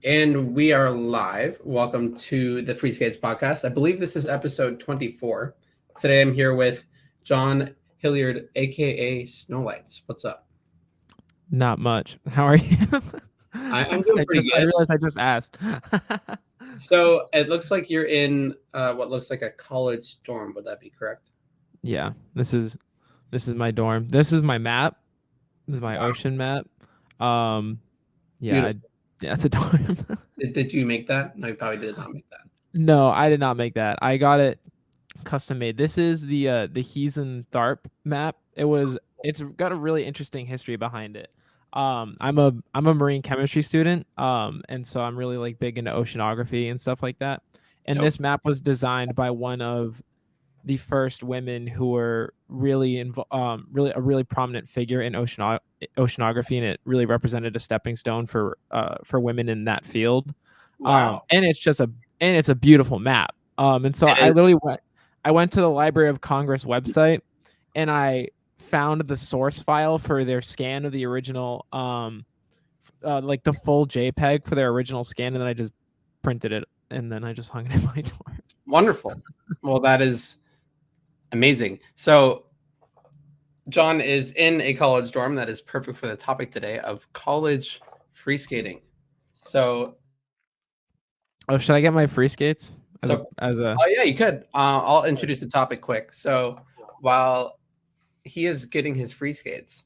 And we are live. Welcome to the Freeskates podcast. I believe this is episode 24. Today I'm here with John Hilliard, aka Snowlights. What's up? Not much. How are you? I'm doing pretty I good. realized I just asked. So it looks like you're in what looks like a college dorm. Would that be correct? Yeah, this is my dorm. This is my map. This is my Wow, ocean map. Um, yeah, beautiful. yeah, it's a dorm. Did you make that? No, you probably did not make that. No, I did not make that. I got it custom made. This is the Heathen Tharp map. It's got a really interesting history behind it. I'm a marine chemistry student. And so I'm really like big into oceanography and stuff like that. And Nope. this map was designed by one of the first women who were really a really prominent figure in oceanography, and it really represented a stepping stone for women in that field. Wow. And it's a beautiful map. And so It is. I went to the Library of Congress website and I found the source file for their scan of the original, like the full JPEG for their original scan, and then I just printed it and then I just hung it in my door. Wonderful. Well, that is amazing. So John is in a college dorm. That is perfect for the topic today of college free skating. So, Oh, should I get my Freeskates as a? oh yeah, you could. I'll introduce the topic quick. So, while he is getting his free skates,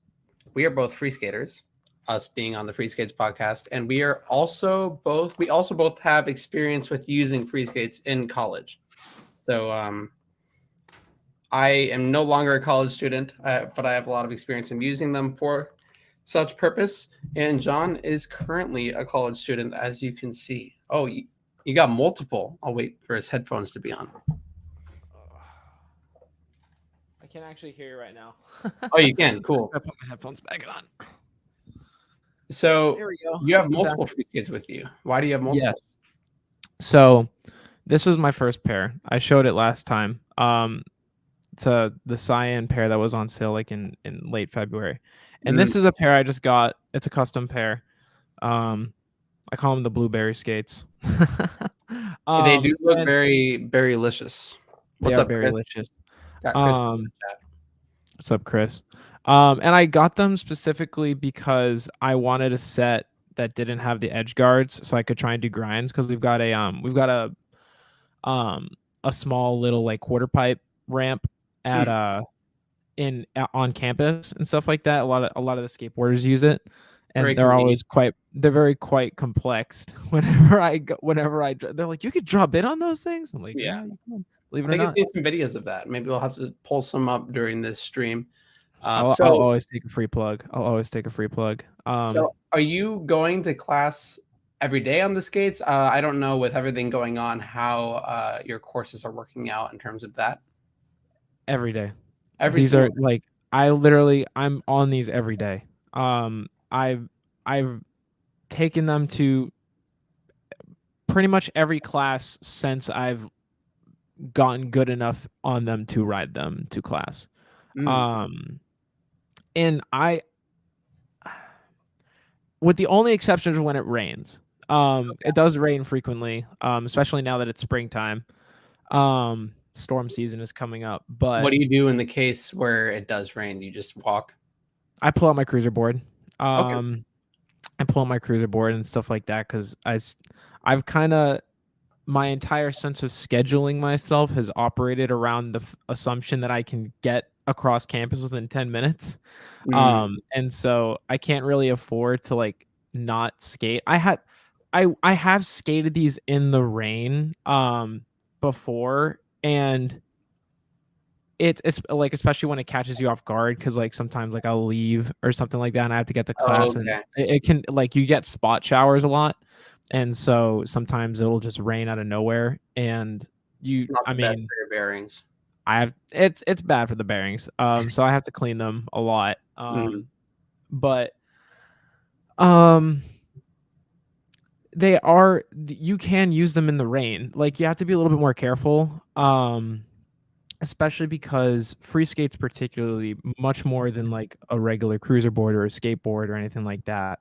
we are both free skaters. Us being on the Free Skates podcast, and we also both have experience with using free skates in college. So, I am no longer a college student, but I have a lot of experience in using them for such purpose. And John is currently a college student, as you can see. Oh, you got multiple. I'll wait for his headphones to be on. I can't actually hear you right now. Oh, you can. Just Cool. gotta put my headphones back on. So There we go. you have I'm back. multiple free skates with you. Why do you have multiple? Yes. So this was my first pair. I showed it last time. To the cyan pair that was on sale like in late February, and Mm. this is a pair I just got. It's a custom pair. Um, I call them the blueberry skates. They do look And very, very delicious. they What's are up, very Chris? delicious. Got Chris in the Um, chat. what's up, Chris? And I got them specifically because I wanted a set that didn't have the edge guards, so I could try and do grinds. Because um a small little like quarter pipe ramp at Mm. in on campus and stuff like that. A lot of the skateboarders use it, Very and convenient. they're very quite complex. They're like, you could drop in on those things. I'm like, Yeah. yeah, you can. Believe I it or think I've not. seen some videos of that. Maybe we'll have to pull some up during this stream. I'll So, always take a free plug. I'll always take a free plug. are you going to class every day on the skates? I don't know with everything going on how your courses are working out in terms of that. Every day. Every These are single like I'm on these every day. I've taken them to pretty much every class since I've gotten good enough on them to ride them to class. mm, Um, and I, with the only exception of when it rains. It does rain frequently, especially now that it's springtime. Storm season is coming up, what but do you do in the case where it does rain? You just walk. I pull out my cruiser board. Okay. Um, I pull out my cruiser board and stuff like that because I've kind of my entire sense of scheduling myself has operated around the assumption that I can get across campus within 10 minutes. Mm, And so I can't really afford to like not skate. I have skated these in the rain before, and it's like, especially when it catches you off guard, because like sometimes like I'll leave or something like that and I have to get to class, and okay. it can like you get spot showers a lot, and so sometimes it'll just rain out of nowhere, and Not I the best mean, for your bearings. I have it's bad for the bearings. So I have to clean them a lot. Mm, But um you can use them in the rain. Like, you have to be a little bit more careful. Especially because free skates, particularly, much more than like a regular cruiser board or a skateboard or anything like that,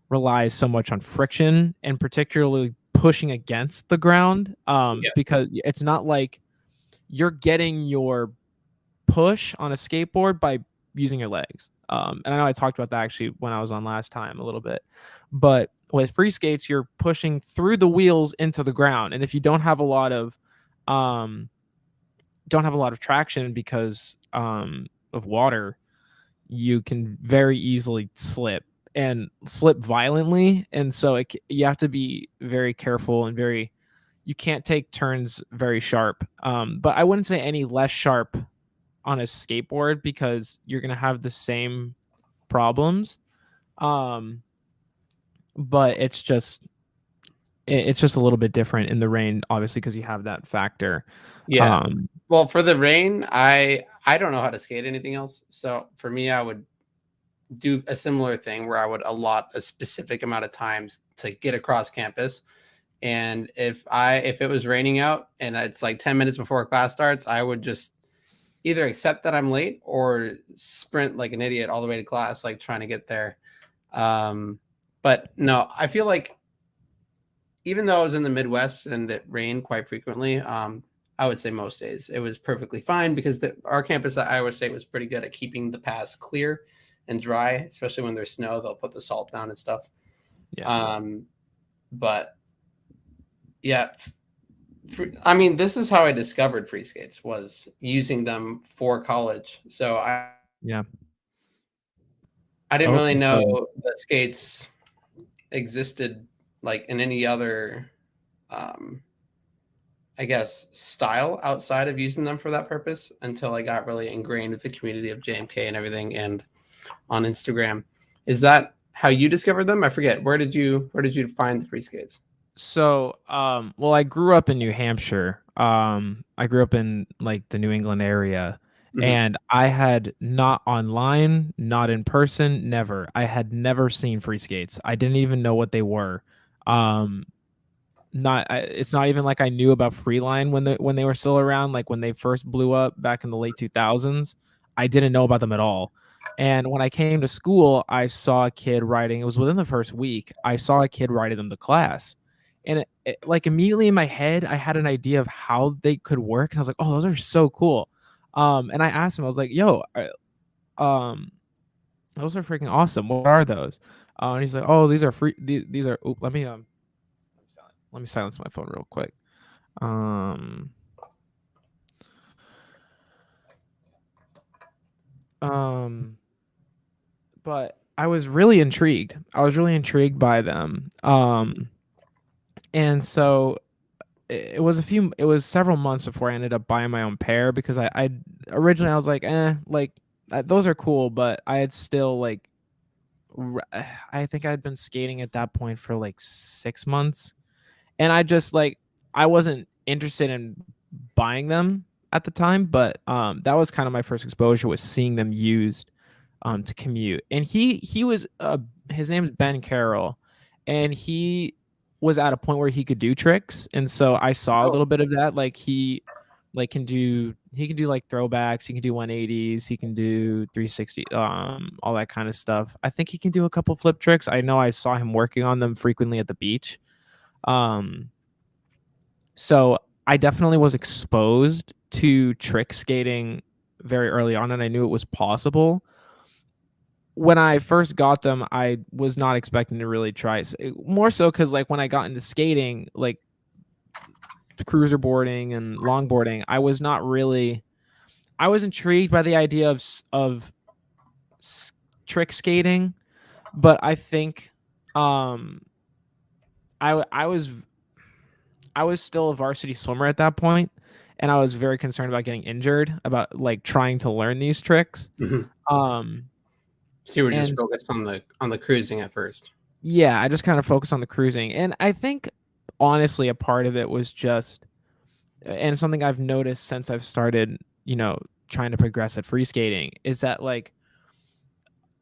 relies so much on friction and particularly pushing against the ground, Yeah. because it's not like you're getting your push on a skateboard by using your legs. And I know I talked about that actually when I was on last time a little bit, but with free skates, you're pushing through the wheels into the ground, and if you um, don't have a lot of traction because of water, you can very easily slip violently, and so you have to be very careful and very you can't take turns very sharp. But I wouldn't say any less sharp on a skateboard because you're gonna have the same problems. Um, but it's just a little bit different in the rain, obviously, because you have that factor. Yeah. Um, Well, for the rain, I don't know how to skate anything else. So for me, I would do a similar thing where I would allot a specific amount of times to get across campus. And if it was raining out and it's like 10 minutes before class starts, I would just either accept that I'm late or sprint like an idiot all the way to class, like trying to get there. But no, I feel like even though I was in the Midwest and it rained quite frequently, I would say most days it was perfectly fine because our campus at Iowa State was pretty good at keeping the paths clear and dry, especially when there's snow. They'll put the salt down and stuff. yeah. But yeah, I mean, this is how I discovered free skates was using them for college. So Yeah. I didn't really Okay. know So that skates existed like in any other um, I guess, style outside of using them for that purpose until I got really ingrained with the community of JMK and everything and on Instagram. Is that how you discovered them? I forget. Where did you find the free skates? well, I grew up in New Hampshire. I grew up in like the New England area, Mhm. and I had not online, not in person, never. I had never seen free skates. I didn't even know what they were. Um, it's not even like I knew about Freeline when they were still around, like when they first blew up back in the late 2000s. I didn't know about them at all. And when I came to school, I saw a kid riding. It was within the first week. I saw a kid riding them to class, and like immediately in my head, I had an idea of how they could work, and I was like, "Oh, those are so cool." And I asked him, I was like, "Yo, um, those are freaking awesome. What are those?" And he's like, "Oh, these are free. These are." Oop, let me silence my phone real quick. Um, um, but I was really intrigued. I was really intrigued by them. And so it was several months before I ended up buying my own pair because I originally I was like, like those are cool, but I had still like, I think I'd been skating at that point for like 6 months, and I just like I wasn't interested in buying them at the time, but that was kind of my first exposure was seeing them used to commute. And he was his name's Ben Carroll, and he was at a point where he could do tricks, and so I saw a Oh, little bit of that. Like he can do like throwbacks, he can do 180s, he can do 360, all that kind of stuff. I think he can do a couple flip tricks. I know I saw him working on them frequently at the beach. Um, so I definitely was exposed to trick skating very early on, and I knew it was possible. When I first got them, I was not expecting to really try it. More so because like when I got into skating, like cruiser boarding and longboarding, I was not really. I was intrigued by the idea of trick skating, but I think um, I was still a varsity swimmer at that point, and I was very concerned about getting injured, about like trying to learn these tricks. mhm. Um, So you were just and focused on the cruising at first. yeah, I just kind of focused on the cruising, and I think honestly a part of it was just, and something I've noticed since I've started, trying to progress at free skating is that like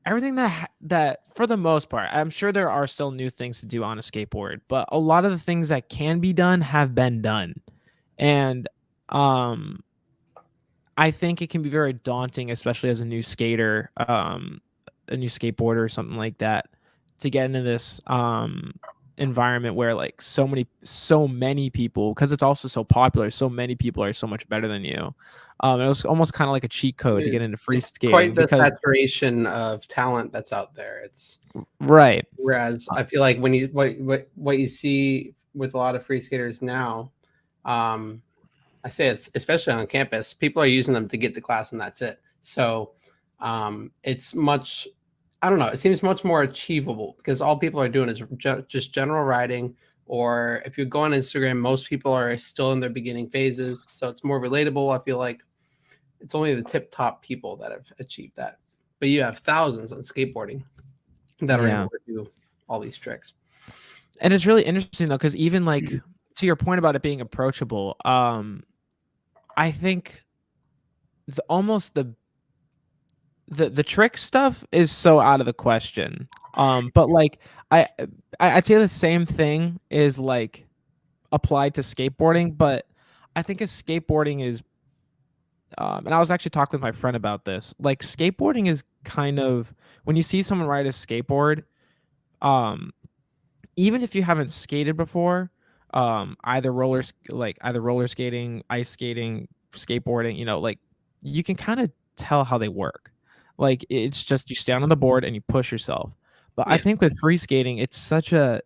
everything that for the most part, I'm sure there are still new things to do on a skateboard, but a lot of the things that can be done have been done. And um I think it can be very daunting, especially as a new skater, a new skateboarder or something like that, to get into this environment where like so many people, because it's also so popular, so many people are so much better than you. It was almost kind of like a cheat code to get into free It's skating quite the because saturation of talent that's out there. It's right. whereas I feel like when you what you see with a lot of free skaters now, I say it's especially on campus, people are using them to get to class and that's it. So it's much, I don't know, it seems much more achievable because all people are doing is just general riding. Or if you go on Instagram, most people are still in their beginning phases. So it's more relatable. I feel like it's only the tip top people that have achieved that. But you have thousands on skateboarding that are Yeah. able to do all these tricks. And it's really interesting though, because even like to your point about it being approachable, I think almost the trick stuff is so out of the question. But like I'd say the same thing is like applied to skateboarding, but I think as skateboarding is, and I was actually talking with my friend about this. Like skateboarding is kind of, when you see someone ride a skateboard, um, even if you haven't skated before, either roller skating, ice skating, skateboarding, like you can kind of tell how they work. Like it's just you stand on the board and you push yourself. But I Yeah. think with free skating, it's such a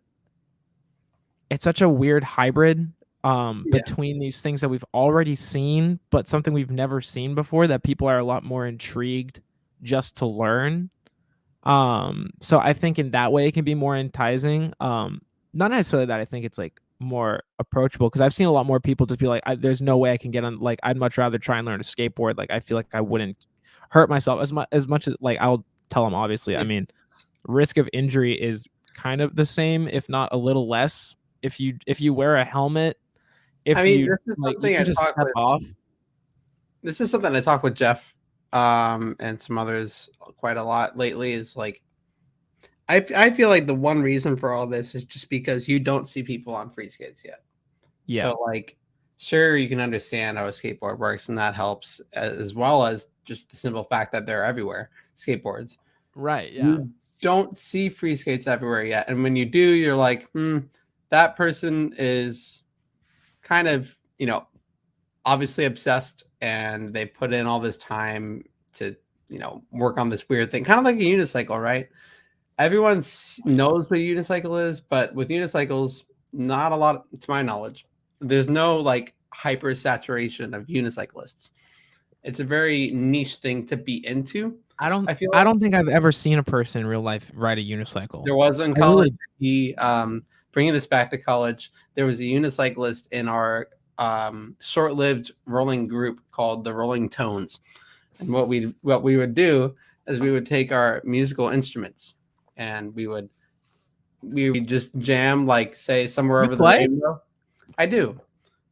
weird hybrid Yeah. between these things that we've already seen, but something we've never seen before that people are a lot more intrigued just to learn. So I think in that way it can be more enticing. Not necessarily that I think it's like more approachable, because I've seen a lot more people just be like, "There's no way I can get on." Like, I'd much rather try and learn to skateboard. Like, I feel like I wouldn't hurt myself as much as like I'll tell them. Obviously, I Yeah. mean, risk of injury is kind of the same, if not a little less. If you wear a helmet, I if mean, you like, you can just step off. this is something I talk with Jeff and some others quite a lot lately is like I feel like the one reason for all this is just because you don't see people on free skates yet. Yeah. So like sure you can understand how a skateboard works and that helps as well as just the simple fact that they're everywhere, skateboards. Right. Yeah. You don't see free skates everywhere yet. And when you do, you're like, that person is kind of, obviously obsessed and they put in all this time to, work on this weird thing. Kind of like a unicycle, right? Everyone knows what a unicycle is, but with unicycles, not a lot, to my knowledge. There's no like hyper saturation of unicyclists. It's a very niche thing to be into. I don't I feel I like don't think I've ever seen a person in real life ride a unicycle. there was in I college. really He bringing this back to college. There was a unicyclist in our short-lived rolling group called the Rolling Tones, and what we would do is we would take our musical instruments and we would just jam, like say somewhere You over the play? rainbow. I do,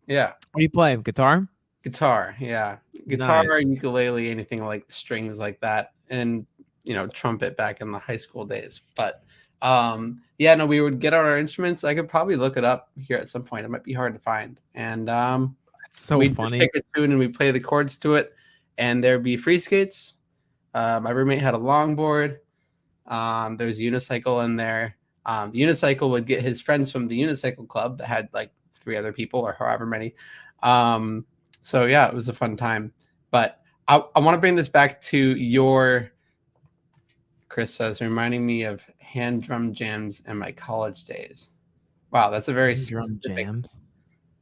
yeah. What do you play? Guitar? Guitar, yeah. Guitar, Nice. ukulele, anything like strings like that, and trumpet back in the high school days. But yeah, no, we would get out our instruments. I could probably look it up here at some point. It might be hard to find. And That's so we'd just funny. pick a tune and we play the chords to it. And there'd be free skates. My roommate had a longboard. There's a unicycle in there. The unicycle would get his friends from the unicycle club that had like 3 other people or however many. So yeah, it was a fun time. But I want to bring this back to your, Chris says, reminding me of hand drum jams in my college days. Wow, that's a very Drum jams.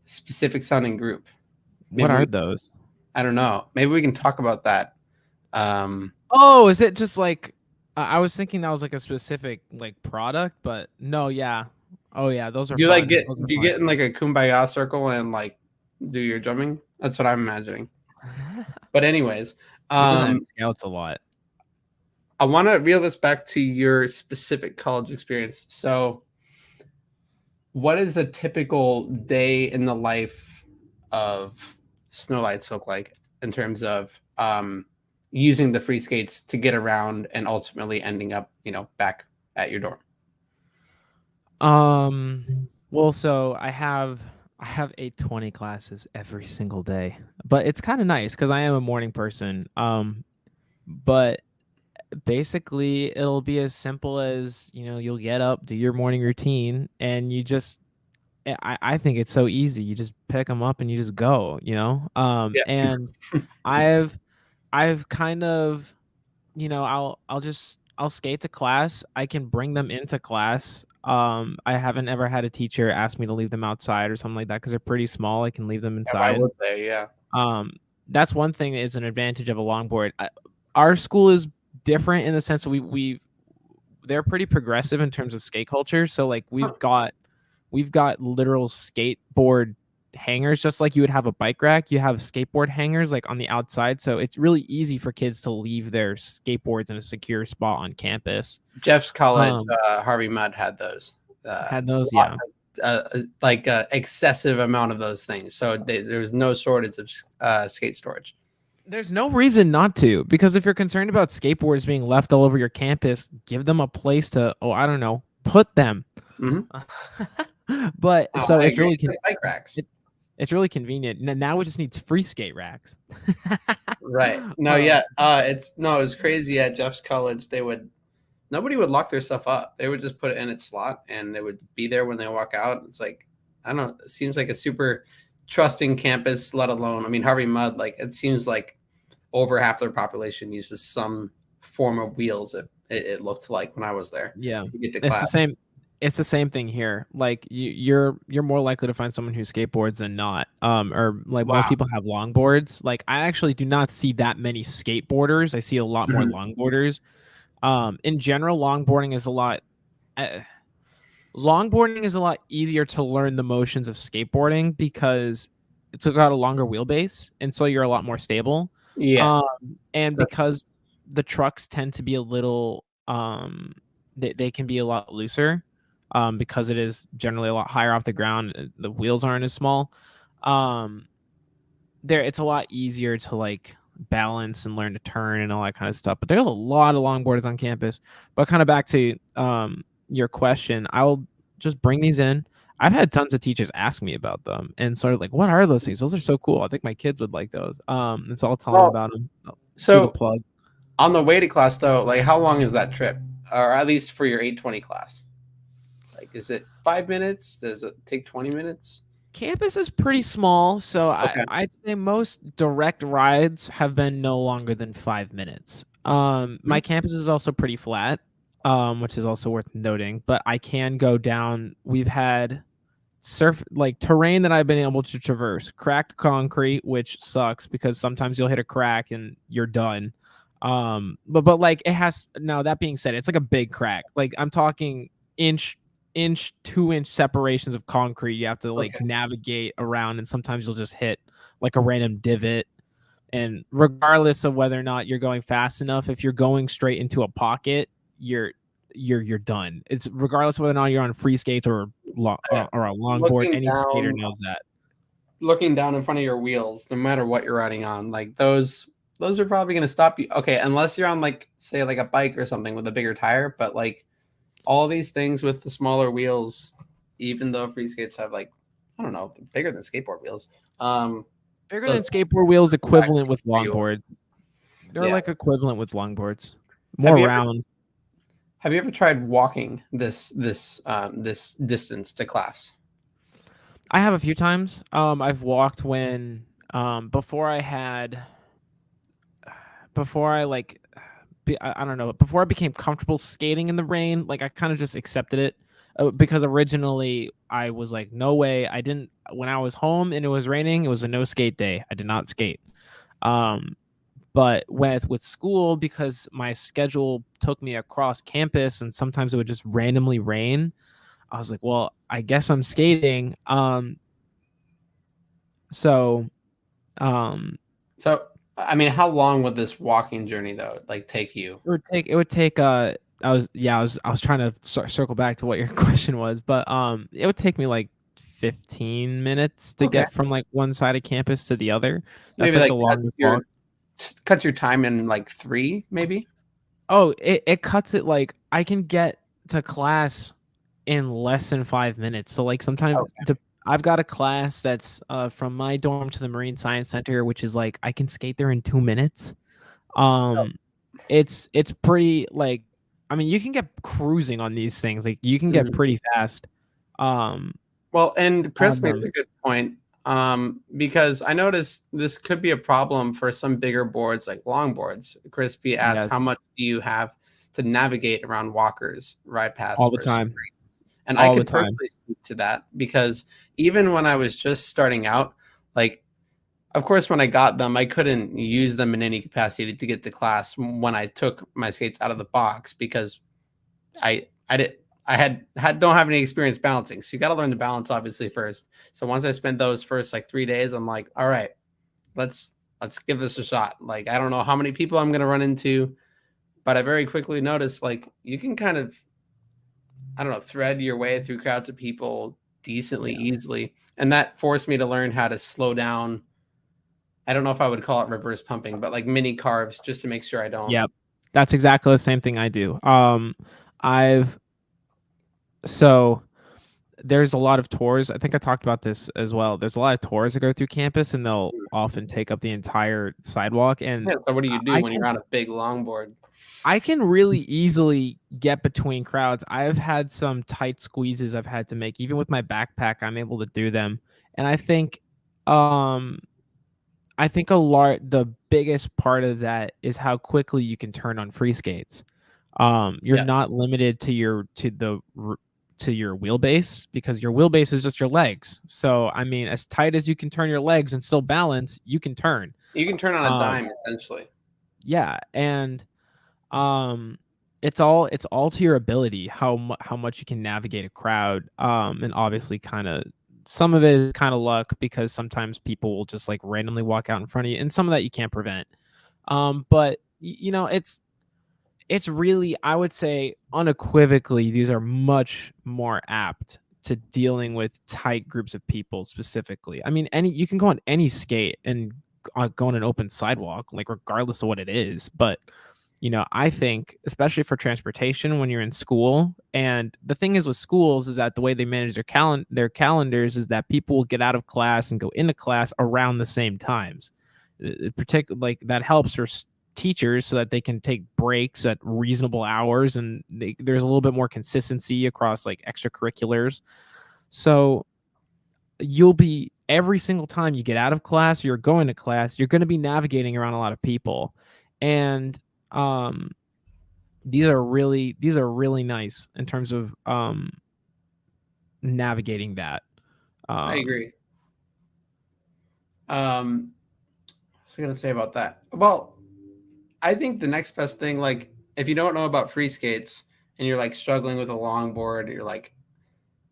specific sounding group. What are those? I don't know. Maybe we can talk about that. Oh, is it just like I was thinking that was like a specific like product, but no, yeah. Oh yeah, those are Do you like fun. get Those are do you fun. get in like a kumbaya circle and like do your drumming? That's what I'm imagining. But anyways, We did that in Scouts a lot. I want to reel this back to your specific college experience. So, what is a typical day in the life of Snowlights look like in terms of using the free skates to get around and ultimately ending up, back at your dorm? Well, so I have 820 classes every single day, but it's kind of nice because I am a morning person. But basically it'll be as simple as, you'll get up, do your morning routine, and you just I think it's so easy. You just pick them up and you just go, Yeah. and I've kind of, I'll skate to class. I can bring them into class. I haven't ever had a teacher ask me to leave them outside or something like that because they're pretty small. I can leave them Why inside. would they? Yeah. Um, that's one thing that is an advantage of a longboard. Our school is different in the sense that they're pretty progressive in terms of skate culture. So like we've got literal skateboard hangers, just like you would have a bike rack. You have skateboard hangers like on the outside, so it's really easy for kids to leave their skateboards in a secure spot on campus. Jeff's college, Harvey Mudd had those. Had those, yeah. Like excessive amount of those things. So there was no shortage of skate storage. There's no reason not to, because if you're concerned about skateboards being left all over your campus, give them a place to, I don't know, put them. Mm-hmm. But so it's really bike racks. It's really convenient. Now it just needs free skate racks. Right. No, yeah. It's crazy at Jeff's college. Nobody would lock their stuff up. They would just put it in its slot and it would be there when they walk out. It's like, I don't know, it seems like a super trusting campus, let alone, I mean, Harvey Mudd, like it seems like over half their population uses some form of wheels. It looked like when I was there. Yeah. To get to it's class. the same. It's the same thing here. Like you're more likely to find someone who skateboards than not. Or like most people have longboards. Like I actually do not see that many skateboarders. I see a lot more longboarders. In general, longboarding is a lot easier to learn the motions of skateboarding because it's got a longer wheelbase, and so you're a lot more stable. Yes. And because the trucks tend to be a little they can be a lot looser. Because it is generally a lot higher off the ground, the wheels aren't as small. It's a lot easier to like balance and learn to turn and all that kind of stuff. But there's a lot of longboarders on campus. But kind of back to your question, I will just bring these in. I've had tons of teachers ask me about them and sort of like, what are those things? Those are so cool. I think my kids would like those. And so I'll tell them about them. So do the plug. On the way to class though, like how long is that trip? Or at least for your 820 class? Like, is it 5 minutes? Does it take 20 minutes? Campus is pretty small, so Okay. I'd say most direct rides have been no longer than 5 minutes. My campus is also pretty flat, which is also worth noting, but I can go down. We've had terrain that I've been able to traverse, cracked concrete, which sucks because sometimes you'll hit a crack and you're done. But like it has, now that being said, it's like a big crack. Like I'm talking inch, 2-inch separations of concrete you have to navigate around, and sometimes you'll just hit like a random divot. And regardless of whether or not you're going fast enough, if you're going straight into a pocket, you're done. It's regardless of whether or not you're on Freeskates or a longboard. Any skater knows that. Looking down in front of your wheels, no matter what you're riding on, like those are probably going to stop you. Okay, unless you're on like say like a bike or something with a bigger tire, but like all these things with the smaller wheels, even though Freeskates have like, I don't know, bigger than skateboard wheels. Bigger than skateboard wheels, equivalent with longboards. They're like equivalent with longboards. More round. Have you ever tried walking this distance to class? I have a few times. I've walked when before I don't know, before I became comfortable skating in the rain, like I kind of just accepted it because originally I was like, no way. When I was home and it was raining, it was a no skate day. I did not skate. But with school, because my schedule took me across campus and sometimes it would just randomly rain, I was like, well, I guess I'm skating. So I mean, how long would this walking journey though take you? It would take I was trying to circle back to what your question was, but it would take me like 15 minutes to get from like one side of campus to the other. That's Maybe the longest walk. Cuts your time in like 3 maybe. Oh, it cuts it, like I can get to class in less than 5 minutes. So like sometimes I've got a class that's from my dorm to the Marine Science Center, which is like I can skate there in 2 minutes. it's pretty like, I mean, you can get cruising on these things. Like you can get Mhm. pretty fast. Well, and On Chris makes them. a good point, because I noticed this could be a problem for some bigger boards like longboards. Crispy asked, Yeah, "How much do you have to navigate around walkers, ride paths, all the or time. streets?" And I All the could time. personally speak to that because even when I was just starting out, like, of course, when I got them, I couldn't use them in any capacity to get to class when I took my skates out of the box because I did I had don't have any experience balancing. So you got to learn to balance obviously first. So once I spent those first like 3 days, I'm like, all right, let's give this a shot. Like I don't know how many people I'm going to run into, but I very quickly noticed like you can kind of, I don't know, thread your way through crowds of people decently Yeah. easily. And that forced me to learn how to slow down. I don't know if I would call it reverse pumping, but like mini carves just to make sure I don't. Yep. That's exactly the same thing I do. I've so there's a lot of tours. I think I talked about this as well. There's a lot of tours that go through campus and they'll often take up the entire sidewalk. And Yeah, so what do you do I when can you're on a big longboard? I can really easily get between crowds. I've had some tight squeezes I've had to make. Even with my backpack, I'm able to do them. And um I think the biggest part of that is how quickly you can turn on free skates. You're Yeah. not limited to your wheelbase because your wheelbase is just your legs. So I mean, as tight as you can turn your legs and still balance, you can turn. You can turn on a Um, dime essentially. yeah, and um, it's all to your ability how much you can navigate a crowd. And obviously, kind of some of it is kind of luck because sometimes people will just like randomly walk out in front of you, and some of that you can't prevent. But you know, it's really, I would say unequivocally, these are much more apt to dealing with tight groups of people specifically. I mean, any you can go on any skate and go on an open sidewalk, like regardless of what it is. But I think especially for transportation when you're in school, and the thing is with schools is that the way they manage their calendars is that people will get out of class and go into class around the same times. Particular like that helps for teachers so that they can take breaks at reasonable hours, and there's a little bit more consistency across like extracurriculars. So you'll be every single time you get out of class, you're going to class, you're going to be navigating around a lot of people, and um these are really nice in terms of navigating that. I um agree. What's I gonna say about that? Well, I think the next best thing, like if you don't know about free skates and you're like struggling with a longboard, you're like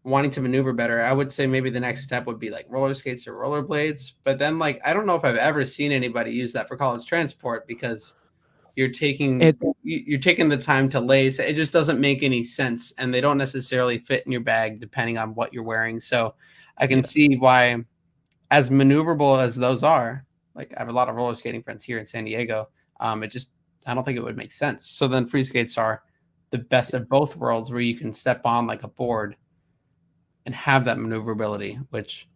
wanting to maneuver better, I would say maybe the next step would be like roller skates or rollerblades. But then like I don't know if I've ever seen anybody use that for college transport because it's you're taking the time to lace. It just doesn't make any sense, and they don't necessarily fit in your bag depending on what you're wearing. So I can Yeah. see why, as maneuverable as those are, like I have a lot of roller skating friends here in San Diego. It just I don't think it would make sense. So then free skates are the best of both worlds, where you can step on like a board and have that maneuverability. Which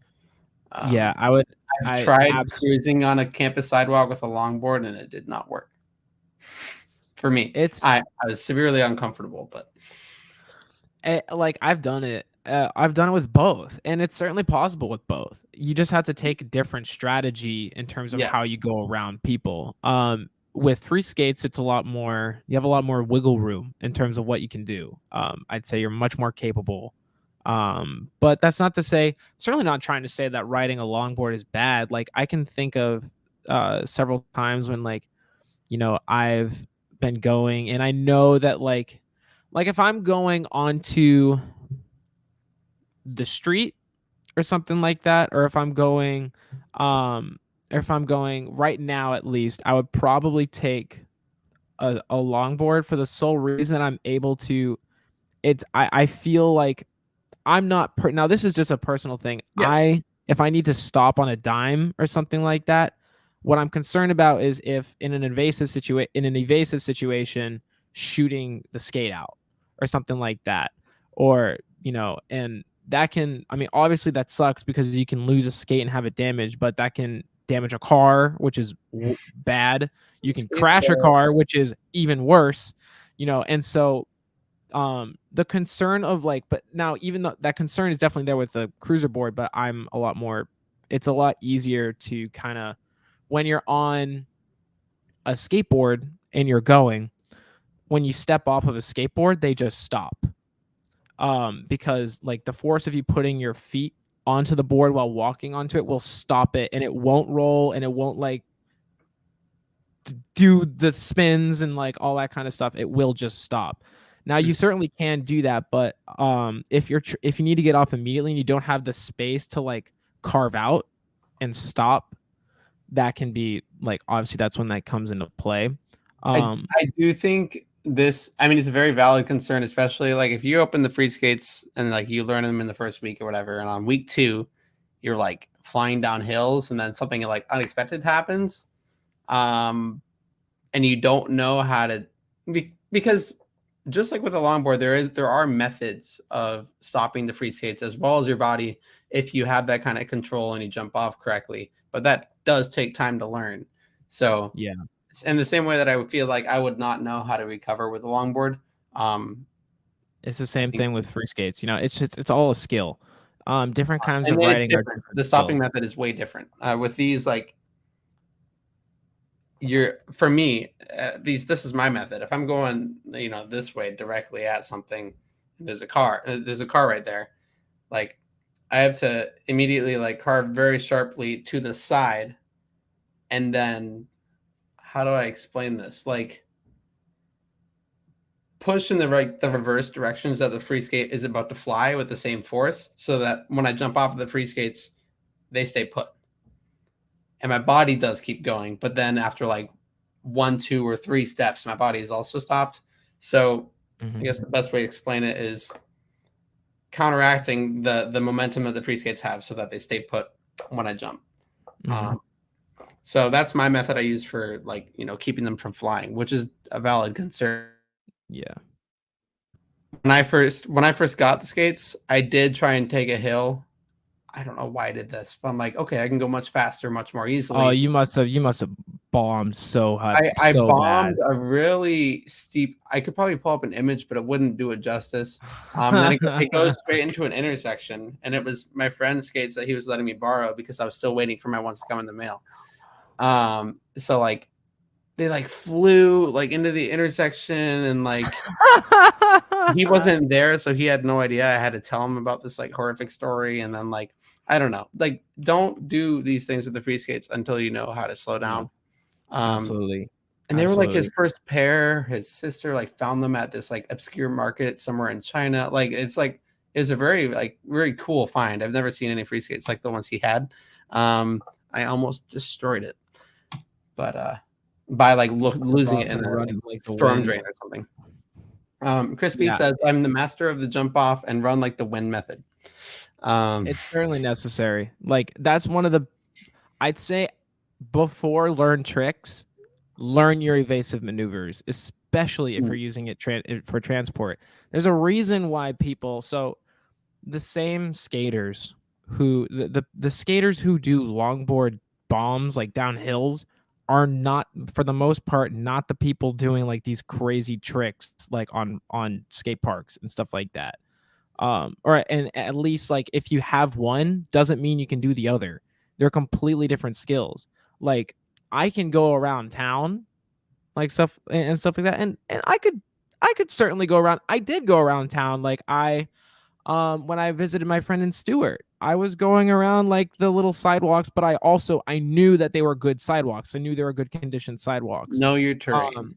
Yeah, um, I've I tried abs cruising on a campus sidewalk with a longboard, and it did not work for me. it's I was severely uncomfortable, but like I've done it. I've done it with both, and it's certainly possible with both. You just have to take a different strategy in terms of yeah, how you go around people. With free skates, it's a lot more. You have a lot more wiggle room in terms of what you can do. I'd say you're much more capable. But that's not to say, certainly not trying to say that riding a longboard is bad. Like I can think of several times when like I've been going, and I know that like if I'm going onto the street or something like that, or if I'm going right now, at least I would probably take a longboard for the sole reason that I'm able to. I feel like I'm not now this is just a personal thing. yeah, If I need to stop on a dime or something like that, what I'm concerned about is if in an evasive situation, shooting the skate out or something like that. Or, and that can, I mean, obviously that sucks because you can lose a skate and have it damaged, but that can damage a car, which is bad. You can crash a car, which is even worse. And so the concern of like, but now even though that concern is definitely there with the cruiser board, but it's a lot easier to kind of, when you're on a skateboard and you're going, when you step off of a skateboard, they just stop. Because like the force of you putting your feet onto the board while walking onto it will stop it, and it won't roll, and it won't like do the spins and like all that kind of stuff. It will just stop. Now you certainly can do that, but if you need to get off immediately and you don't have the space to like carve out and stop, that can be like, obviously that's when that comes into play. I do think this, I mean, it's a very valid concern, especially like if you open the Freeskates and like you learn them in the first week or whatever, and on week 2 you're like flying down hills and then something like unexpected happens, and you don't know how to, because just like with a longboard, there are methods of stopping the Freeskates as well as your body if you have that kind of control and you jump off correctly, but that does take time to learn. So yeah, in the same way that I would feel like I would not know how to recover with a longboard. It's the same thing with Freeskates. It's all a skill. Different kinds of and it's riding are different. different The stopping skills. method is way different. With these, like for me, this is my method. If I'm going, this way directly at something, there's a car right there. Like I have to immediately like carve very sharply to the side, and then how do I explain this? Like push in the reverse directions that the free skate is about to fly with the same force, so that when I jump off of the free skates, they stay put. And my body does keep going, but then after like 1, 2, or 3 steps, my body is also stopped. So I guess the best way to explain it is counteracting the momentum that the free skates have so that they stay put when I jump. So that's my method I use for like, keeping them from flying, which is a valid concern. Yeah. When I first got the skates, I did try and take a hill. I don't know why I did this, but I'm like, okay, I can go much faster, much more easily. Oh, you must have bombed so hard. I so bombed bad. a really steep. I could probably pull up an image, but it wouldn't do it justice. Then it goes straight into an intersection, and it was my friend's skates that he was letting me borrow because I was still waiting for my ones to come in the mail. So like they like flew like into the intersection, and like he wasn't there, so he had no idea. I had to tell him about this like horrific story, and then like I don't know, like don't do these things with the free skates until you know how to slow down. Absolutely. And they were like his first pair. His sister like found them at this like obscure market somewhere in China. Like it's a very cool find. I've never seen any free skates like the ones he had. I almost destroyed it, but by like losing it in a storm drain or something. Crispy says, "I'm the master of the jump off and run like the wind method." It's certainly necessary. Like that's one of the, I'd say, before learn tricks, learn your evasive maneuvers, especially if you're using it for transport. There's a reason why people, so the same skaters who the skaters who do longboard bombs like down hills are not, for the most part, not the people doing like these crazy tricks like on skate parks and stuff like that. And at least like if you have one doesn't mean you can do the other. They're completely different skills. Like I can go around town like stuff and stuff like that, and I could certainly go around. I did go around town. Like when I visited my friend in Stewart, I was going around like the little sidewalks, but I knew that they were good sidewalks. I knew they were good conditioned sidewalks. Know your terrain.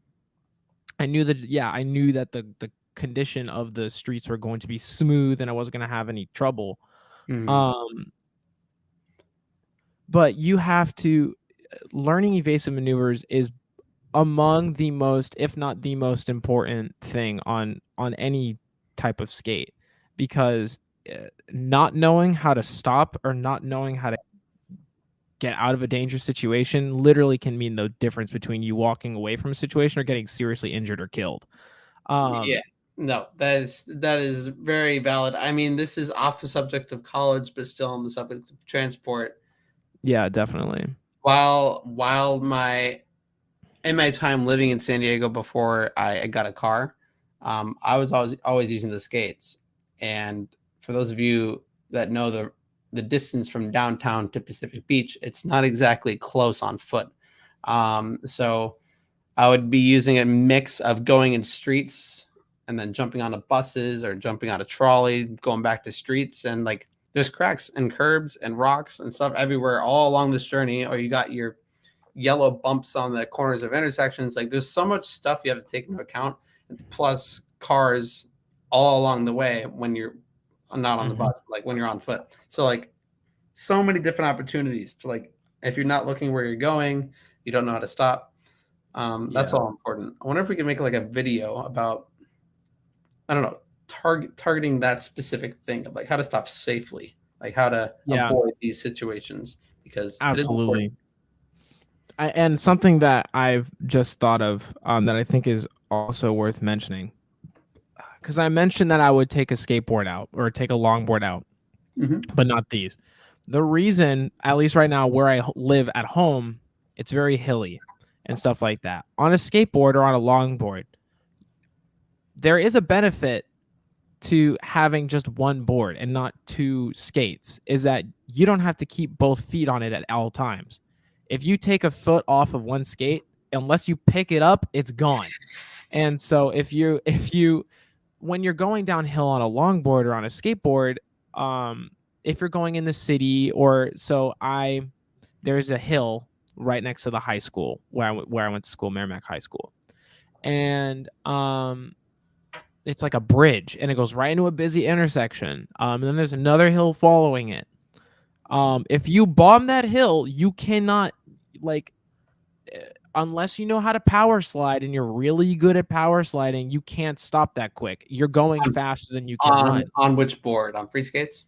I knew that the condition of the streets were going to be smooth and I wasn't going to have any trouble. But you have to, learning evasive maneuvers is among the most, if not the most important thing on any type of skate, because not knowing how to stop or not knowing how to get out of a dangerous situation literally can mean the difference between you walking away from a situation or getting seriously injured or killed. Yeah, no, that is very valid. I mean, this is off the subject of college, but still on the subject of transport. Yeah, definitely. while in my time living in San Diego before I got a car, I was always using the skates. And for those of you that know the distance from downtown to Pacific Beach, it's not exactly close on foot. So I would be using a mix of going in streets and then jumping onto buses or jumping on a trolley, going back to streets, and like there's cracks and curbs and rocks and stuff everywhere all along this journey. Or you got your yellow bumps on the corners of intersections. Like there's so much stuff you have to take into account, plus cars all along the way when you're not on the bus, like when you're on foot. So like so many different opportunities to like, if you're not looking where you're going, you don't know how to stop. That's all important. I wonder if we can make like a video about, I don't know, targeting that specific thing of like how to stop safely, like how to avoid these situations, because absolutely. And something that I've just thought of that I think is also worth mentioning, because I mentioned that I would take a skateboard out or take a longboard out, but not these. The reason, at least right now where I live at home, it's very hilly and stuff like that. On a skateboard or on a longboard, there is a benefit to having just one board and not two skates, is that you don't have to keep both feet on it at all times. If you take a foot off of one skate, unless you pick it up, it's gone. And so if you when you're going downhill on a longboard or on a skateboard, if you're going in the city, or there's a hill right next to the high school where I went to school, Merrimack High School, and it's like a bridge, and it goes right into a busy intersection. And then there's another hill following it. If you bomb that hill, you cannot, like, unless you know how to power slide and you're really good at power sliding, you can't stop that quick. You're going faster than you can run. On which board? On Freeskates?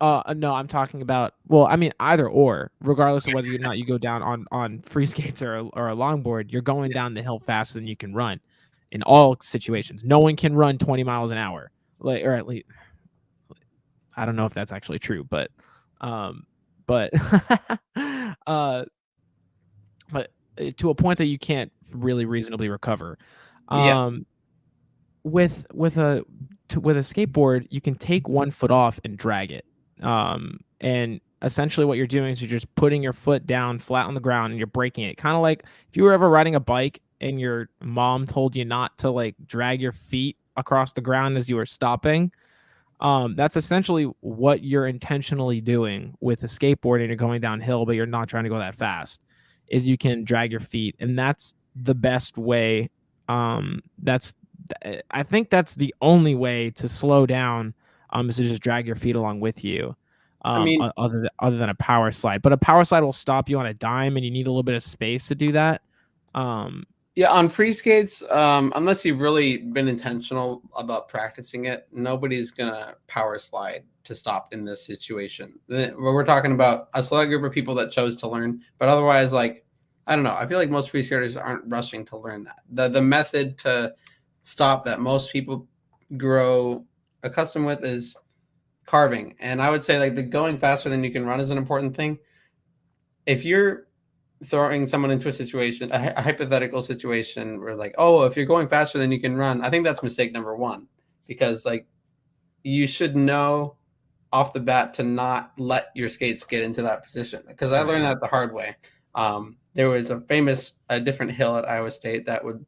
No, I'm talking about, well, I mean, either or, regardless of whether or not you go down on Freeskates or a longboard, you're going down the hill faster than you can run in all situations. No one can run 20 miles an hour, like, or at least, I don't know if that's actually true, but but to a point that you can't really reasonably recover. With a skateboard, you can take one foot off and drag it. And essentially what you're doing is you're just putting your foot down flat on the ground and you're breaking it. Kind of like if you were ever riding a bike and your mom told you not to like drag your feet across the ground as you were stopping. That's essentially what you're intentionally doing with a skateboard, and you're going downhill, but you're not trying to go that fast, is you can drag your feet. And that's the best way. I think that's the only way to slow down, is to just drag your feet along with you. I mean, other than a power slide, but a power slide will stop you on a dime, and you need a little bit of space to do that. Yeah, on Freeskates, unless you've really been intentional about practicing it, nobody's gonna power slide to stop in this situation. We're talking about a select group of people that chose to learn, but otherwise, like, I don't know. I feel like most Freeskaters aren't rushing to learn that. The method to stop that most people grow accustomed with is carving. And I would say like the going faster than you can run is an important thing. If you're throwing someone into a situation, a hypothetical situation where like, oh, if you're going faster than you can run, I think that's mistake number one, because like you should know off the bat to not let your skates get into that position, because I learned that the hard way. There was a different hill at Iowa State that would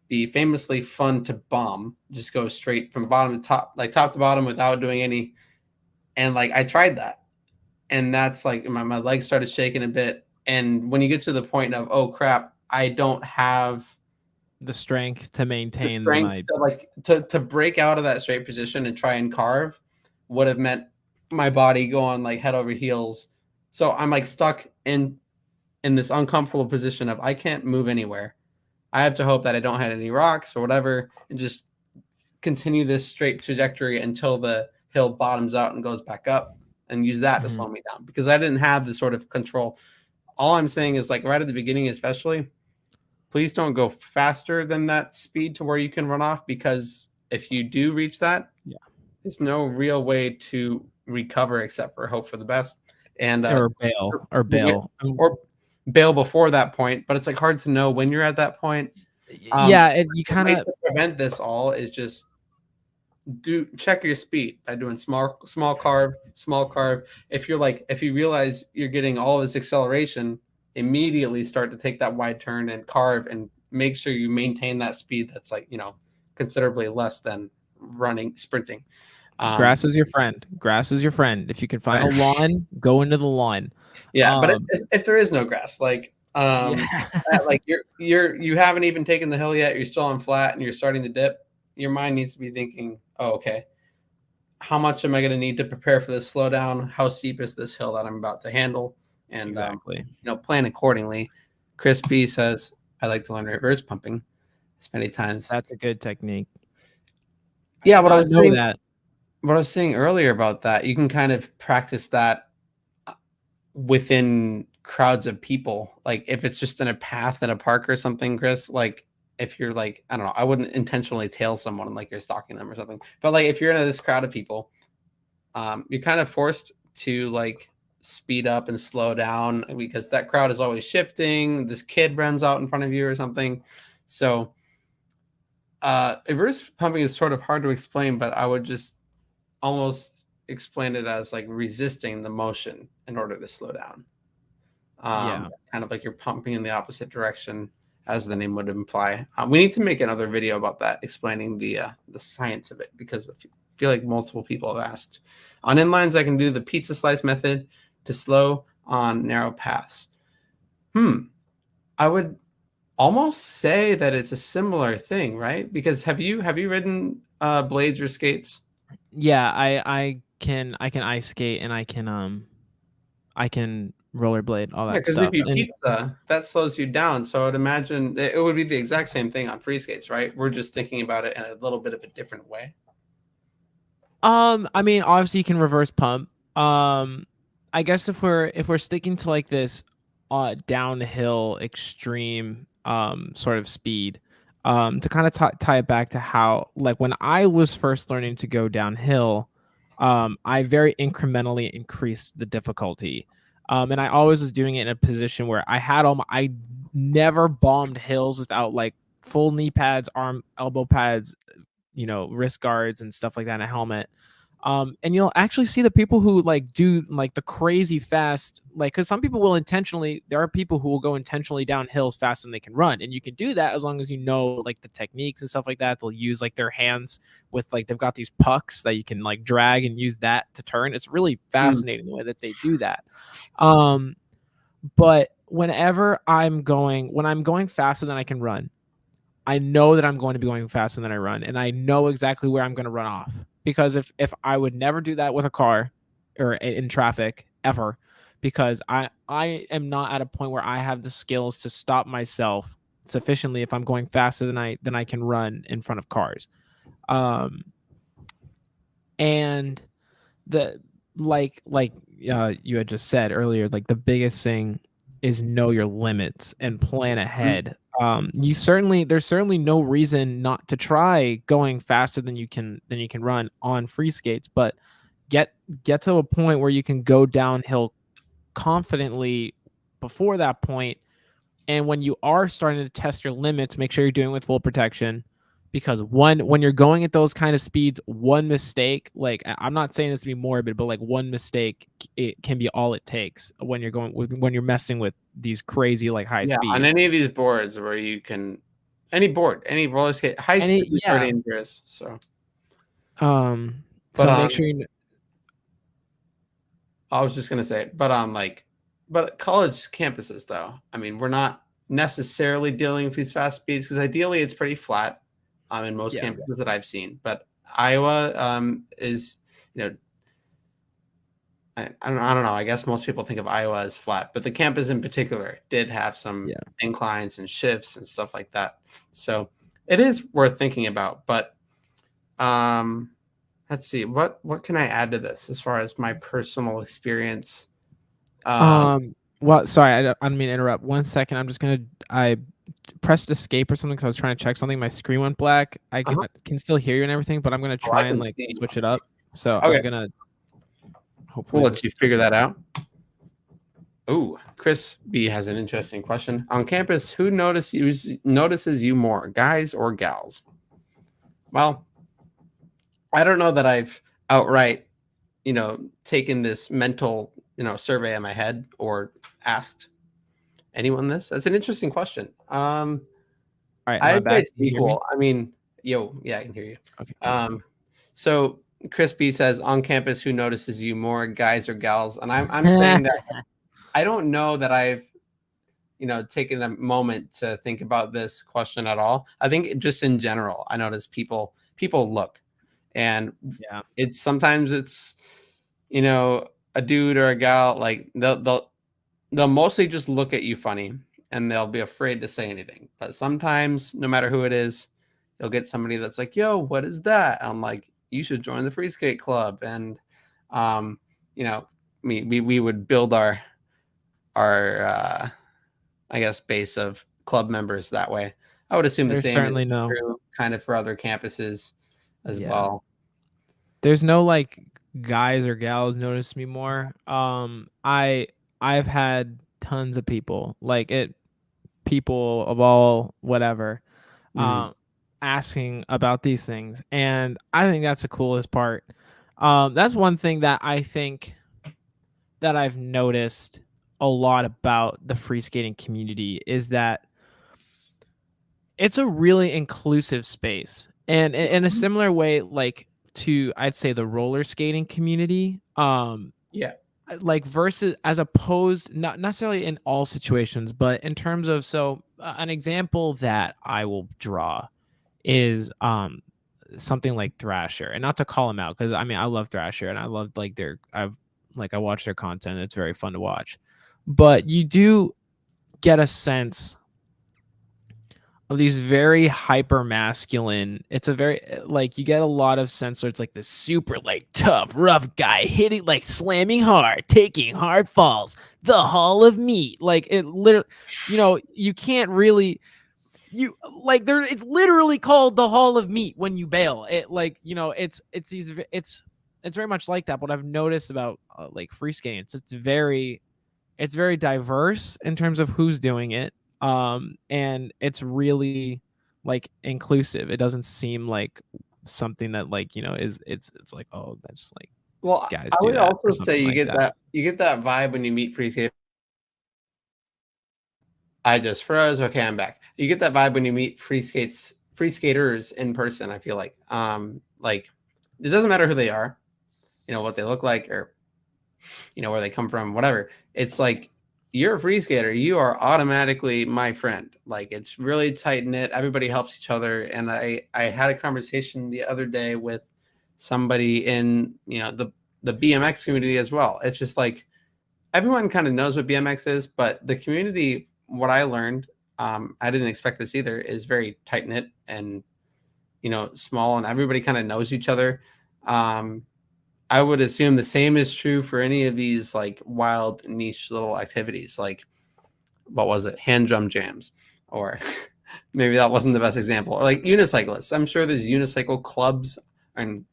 be famously fun to bomb, just go straight from bottom to top, like top to bottom without doing any. And like I tried that, and that's like my legs started shaking a bit. And when you get to the point of, oh crap, I don't have the strength to maintain to break out of that straight position and try and carve would have meant my body going like head over heels. So I'm like stuck in this uncomfortable position of I can't move anywhere. I have to hope that I don't hit any rocks or whatever, and just continue this straight trajectory until the hill bottoms out and goes back up, and use that to slow me down, because I didn't have the sort of control. All I'm saying is like right at the beginning, especially, please don't go faster than that speed to where you can run off, because if you do reach that, there's no real way to recover except for hope for the best. And or bail. bail before that point, but it's like hard to know when you're at that point. You The kind way of to prevent this all is just check your speed by doing small carve. If you realize you're getting all this acceleration, immediately start to take that wide turn and carve, and make sure you maintain that speed that's like, considerably less than sprinting. grass is your friend. Grass is your friend. If you can find a lawn, go into the lawn. Yeah, but if there is no grass, like Yeah. like you haven't even taken the hill yet, you're still on flat and you're starting to dip, your mind needs to be thinking, oh, okay, how much am I going to need to prepare for this slowdown? How steep is this hill that I'm about to handle? And Exactly. plan accordingly. Chris B says, I like to learn reverse pumping as many times. That's a good technique. Yeah, what I was saying earlier about that, you can kind of practice that within crowds of people. Like if it's just in a path in a park or something, Chris, like if you're like, I don't know, I wouldn't intentionally tail someone like you're stalking them or something. But like if you're in this crowd of people, you're kind of forced to like speed up and slow down because that crowd is always shifting. This kid runs out in front of you or something. So reverse pumping is sort of hard to explain, but I would just almost explain it as like resisting the motion in order to slow down. Kind of like you're pumping in the opposite direction, as the name would imply. We need to make another video about that, explaining the science of it, because I feel like multiple people have asked. On inlines, I can do the pizza slice method to slow on narrow paths. I would almost say that it's a similar thing, right? Because have you ridden blades or skates? Yeah, I can ice skate and I can rollerblade, all that Because stuff. if you pizza, that slows you down. So I would imagine it would be the exact same thing on Freeskates, right? We're just thinking about it in a little bit of a different way. I mean, obviously you can reverse pump. I guess if we're sticking to like this downhill extreme sort of speed, to kind of tie it back to how, like, when I was first learning to go downhill, I very incrementally increased the difficulty. And I always was doing it in a position where I never bombed hills without like full knee pads, elbow pads, wrist guards and stuff like that, and a helmet. And you'll actually see the people who like do like the crazy fast, like, because some people will there are people who will go intentionally down hills faster than they can run. And you can do that as long as you know like the techniques and stuff like that. They'll use like their hands with like, they've got these pucks that you can like drag and use that to turn. It's really fascinating the way that they do that. But when I'm going faster than I can run, I know that I'm going to be going faster than I run, and I know exactly where I'm going to run off. Because if I would never do that with a car or in traffic ever, because I am not at a point where I have the skills to stop myself sufficiently if I'm going faster than I can run in front of cars. And the like you had just said earlier, like the biggest thing is know your limits and plan ahead. There's certainly no reason not to try going faster than you can run on free skates, but get to a point where you can go downhill confidently before that point. And when you are starting to test your limits, make sure you're doing it with full protection, because when you're going at those kind of speeds, one mistake, like, I'm not saying this to be morbid, but like one mistake, it can be all it takes when you're messing with these crazy like high speeds. On any of these boards where you can, any roller skate, high speed is very dangerous. So make sure you. I was just gonna say, but college campuses, though, I mean, we're not necessarily dealing with these fast speeds, because ideally it's pretty flat in most campuses that I've seen. But Iowa is, I don't know. I guess most people think of Iowa as flat, but the campus in particular did have some inclines and shifts and stuff like that. So it is worth thinking about. But let's see, what can I add to this as far as my personal experience? Well, sorry, I don't mean to interrupt. 1 second. I pressed escape or something because I was trying to check something. My screen went black. I can still hear you and everything, but I'm gonna try and like switch it up. So I'm gonna hopefully let you figure that out. Oh, Chris B has an interesting question. On campus, who notices you more, guys or gals? Well, I don't know that I've outright, taken this mental, survey in my head or asked anyone this. That's an interesting question. All right, am I I'd say back? it's Can you hear me? equal. I mean, yeah, I can hear you. Okay, cool. So Chris B says, on campus, who notices you more, guys or gals? And I'm saying that I don't know that I've, taken a moment to think about this question at all. I think just in general, I notice people look, and Yeah, sometimes it's, a dude or a gal, like they'll mostly just look at you funny and they'll be afraid to say anything. But sometimes, no matter who it is, you'll get somebody that's like, "Yo, what is that?" I'm like, "You should join the Free Skate Club." And um, you know, we would build our I guess base of club members that way. I would assume the there's same is certainly no. true kind of for other campuses as Yeah, well. there's no like guys or gals notice me more. I've had tons of people like it, people of all whatever, Mhm. um, asking about these things, and I think that's the coolest part. That's one thing that I think that I've noticed a lot about the free skating community is that it's a really inclusive space. And in a similar way, like to I'd say the roller skating community, Yeah. like versus as opposed not necessarily in all situations, but in terms of an example that I will draw is something like Thrasher, and not to call him out because I mean I love Thrasher and I love like I watch their content. It's very fun to watch, but you do get a sense of these very hyper masculine. It's a very like you get a lot of sense where it's like this super like tough, rough guy hitting like slamming hard, taking hard falls, the Hall of Meat. Like it literally, you can't really you like there it's literally called the Hall of Meat when you bail. It like, it's very much like that. But I've noticed about like free skating, it's very diverse in terms of who's doing it, and it's really like inclusive. It doesn't seem like something that like is it's like, oh, that's like Well, guys I do would that or also say something like that. you get that vibe when you meet free skaters. I just froze. Okay, I'm back. You get that vibe when you meet free skaters in person. I feel like it doesn't matter who they are, what they look like, or where they come from, whatever. It's like you're a free skater, you are automatically my friend. Like it's really tight knit. Everybody helps each other. And I had a conversation the other day with somebody in the BMX community as well. It's just like everyone kind of knows what BMX is, but the community, what I learned, I didn't expect this either, is very tight knit and small, and everybody kind of knows each other. Um, I would assume the same is true for any of these like wild niche little activities, like what was it, hand drum jams, or maybe that wasn't the best example, or like unicyclists. I'm sure there's unicycle clubs and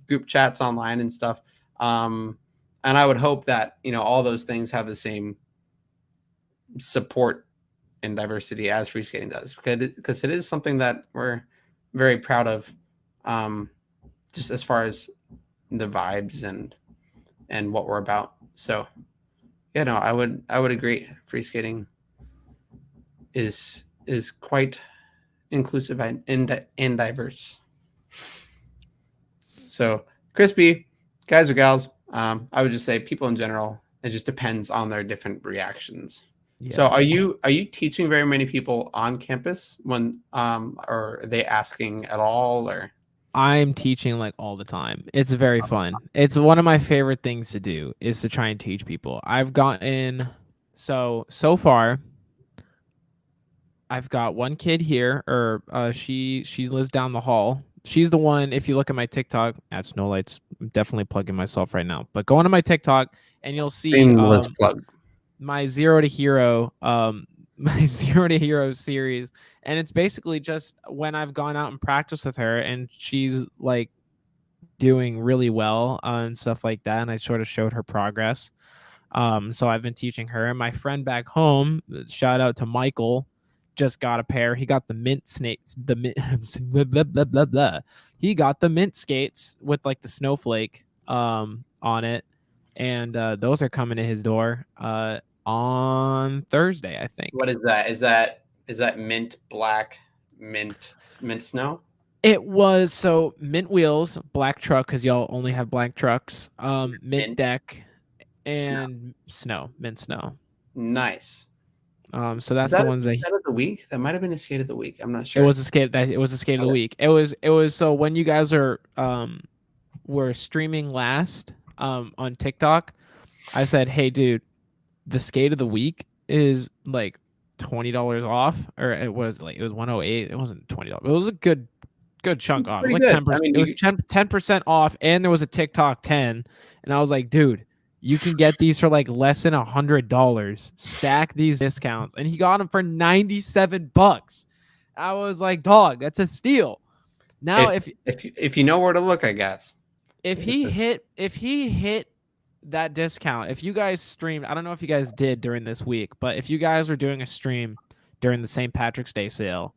group chats online and stuff. And I would hope that all those things have the same support and diversity as free skating does, because it is something that we're very proud of, just as far as the vibes and what we're about. So yeah, no, I would agree. Free skating is quite inclusive and diverse. So crispy guys or gals, I would just say people in general. It just depends on their different reactions. So Yeah, are you teaching very many people on campus when or are they asking at all, or I'm teaching like all the time. It's very fun. It's one of my favorite things to do is to try and teach people. I've gotten so far I've got one kid here, or she lives down the hall. She's the one. If you look at my TikTok at Snowlights, I'm definitely plugging myself right now. But go onto my TikTok and you'll see shameless plug? my Zero to Hero my Zero to Hero series, and it's basically just when I've gone out and practiced with her, and she's like doing really well and stuff like that, and I sort of showed her progress. So I've been teaching her, and my friend back home, shout out to Michael, just got a pair. He got the mint snakes, the mint, blah, blah, blah, blah, blah. He got the mint skates with like the snowflake on it, and those are coming to his door on Thursday, I think. What is that? Is that mint black, mint snow? It was so mint wheels, black truck because y'all only have black trucks, mint deck, and snow, mint snow. Nice. So that's Is that the ones a that skate of the week? That might have been a skate of the week. I'm not sure. it was a skate of the week. It was so when you guys were streaming last on TikTok, I said, "Hey dude, the skate of the week is like $20 off," or it was 108. It wasn't $20. It was a good chunk off. It was like 10%. It was 10% off, and there was a TikTok 10. And I was like, dude, you can get these for like less than $100. Stack these discounts, and he got them for $97. I was like, dog, that's a steal. Now, if you know where to look, I guess. If he hit that discount, if you guys streamed, I don't know if you guys did during this week, but if you guys were doing a stream during the St. Patrick's Day sale,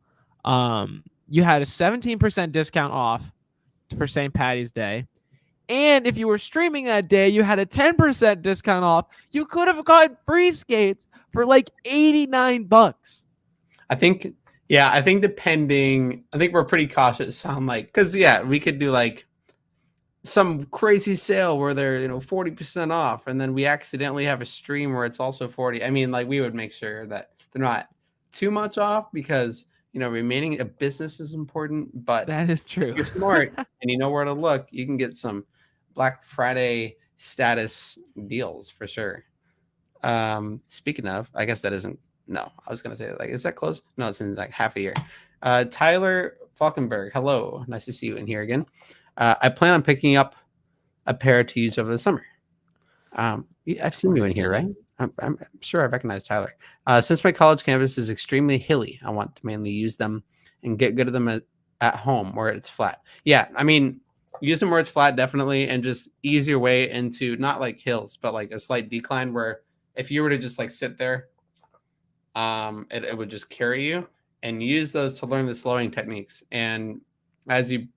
you had a 17% discount off for St. Patty's Day. And if you were streaming that day, you had a 10% discount off. You could have gotten Freeskates for like $89. I think depending, I think we're pretty cautious. Sound like, because we could do like some crazy sale where they're 40% off, and then we accidentally have a stream where it's also 40. I mean, like, we would make sure that they're not too much off, because remaining a business is important. But that is true. If you're smart and you know where to look, you can get some Black Friday status deals for sure. Speaking of, I guess that isn't. No, I was gonna say, like, is that close? No, it's in like half a year. Tyler Falkenberg, hello, nice to see you in here again. I plan on picking up a pair to use over the summer. I've seen you in here, right? I'm sure I recognize Tyler. Since my college campus is extremely hilly, I want to mainly use them and get good at them at home where it's flat. Yeah, I mean, use them where it's flat, definitely, and just ease your way into not like hills, but like a slight decline where if you were to just like sit there, it would just carry you, and use those to learn the slowing techniques. And as you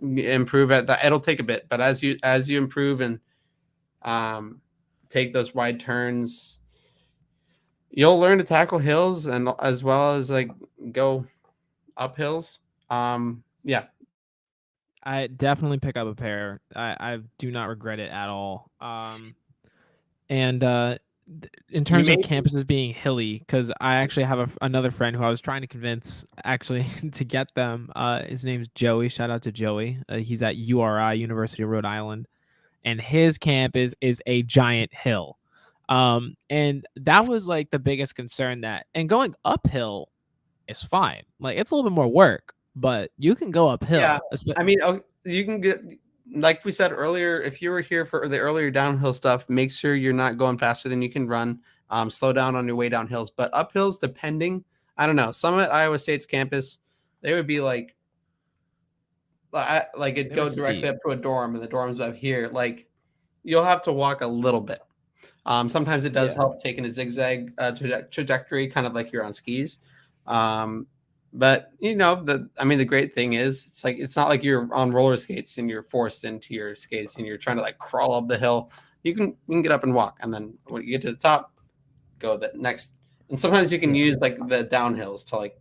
improve at that, it'll take a bit, but as you improve and take those wide turns, you'll learn to tackle hills and as well as like go up hills. Yeah, I definitely pick up a pair. I do not regret it at all. And in terms of campuses being hilly, because I actually have another friend who I was trying to convince actually to get them. His name's Joey. Shout out to Joey. He's at URI, University of Rhode Island, and his campus is a giant hill. And that was like the biggest concern, and going uphill is fine. Like, it's a little bit more work, but you can go uphill. Yeah, I mean, you can get, like we said earlier, if you were here for the earlier downhill stuff, make sure you're not going faster than you can run. Slow down on your way down hills. But uphills, depending, I don't know. Some at Iowa State's campus, they would be like it'd go directly up to a dorm, and the dorm's up here. Like, you'll have to walk a little bit. Sometimes it does help taking a zigzag trajectory, kind of like you're on skis. But the great thing is, it's not like you're on roller skates and you're forced into your skates and you're trying to like crawl up the hill. You can get up and walk, and then when you get to the top, go the next. And sometimes you can use like the downhills to like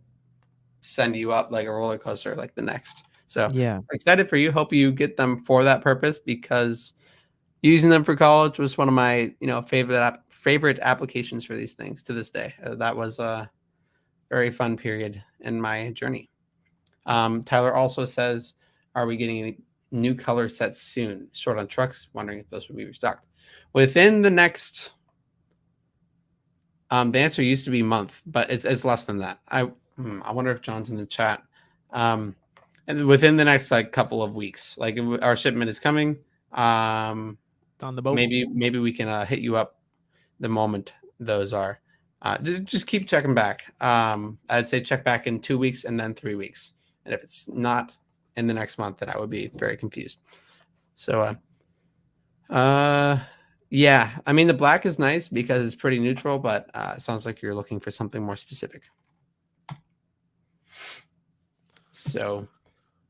send you up like a roller coaster, like the next. So excited for you. Hope you get them for that purpose, because using them for college was one of my favorite applications for these things to this day. That was a very fun period in my journey. Tyler also says, are we getting any new color sets soon? Short on trucks, wondering if those will be restocked within the next. The answer used to be month, but it's less than that. I wonder if John's in the chat. And within the next like couple of weeks, like our shipment is coming. On the boat. Maybe we can hit you up the moment those are. Just keep checking back. I'd say check back in 2 weeks and then 3 weeks. And if it's not in the next month, then I would be very confused. So, Yeah, I mean the black is nice because it's pretty neutral, but it sounds like you're looking for something more specific. So,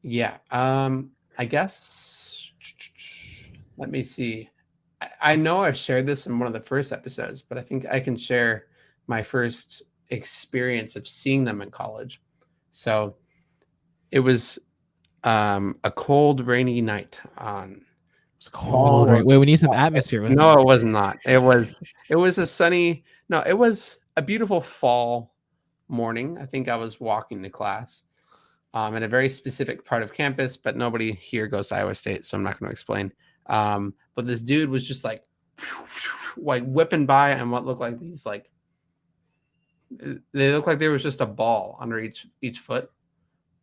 yeah, I guess let me see. I know I've shared this in one of the first episodes, but I think I can share my first experience of seeing them in college. So it was a cold, rainy night on It's cold, right? Wait, we need some atmosphere. No, it was not. It was a sunny. No, it was a beautiful fall morning. I think I was walking to class in a very specific part of campus, but nobody here goes to Iowa State, so I'm not going to explain. But this dude was just like whipping by and what looked like these like they looked like there was just a ball under each foot.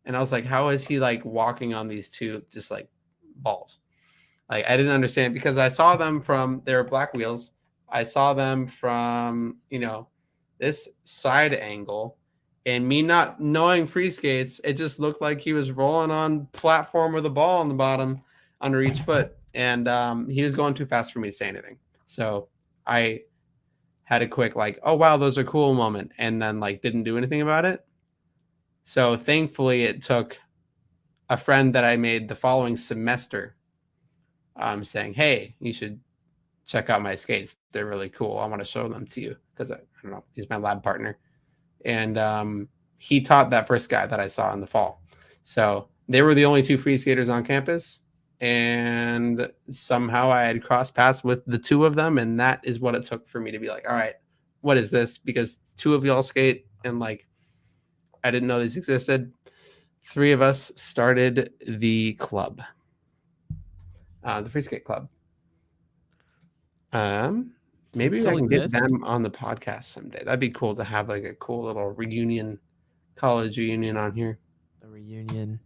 And I was like, how is he like walking on these two just like balls? Like I didn't understand because I saw them from they were black wheels. I saw them from, this side angle. And me not knowing free skates, it just looked like he was rolling on platform with a ball on the bottom under each foot. And he was going too fast for me to say anything. So I had a quick like, oh wow, those are cool moment, and then like didn't do anything about it. So thankfully it took a friend that I made the following semester saying, hey, you should check out my skates. They're really cool. I want to show them to you because I don't know, he's my lab partner. And he taught that first guy that I saw in the fall. So they were the only two free skaters on campus. And somehow I had crossed paths with the two of them. And that is what it took for me to be like, all right, what is this? Because two of y'all skate and like, I didn't know these existed. Three of us started the club, the Free Skate Club. Maybe I can get them on the podcast someday. That'd be cool to have like a cool little reunion, college reunion on here. The reunion.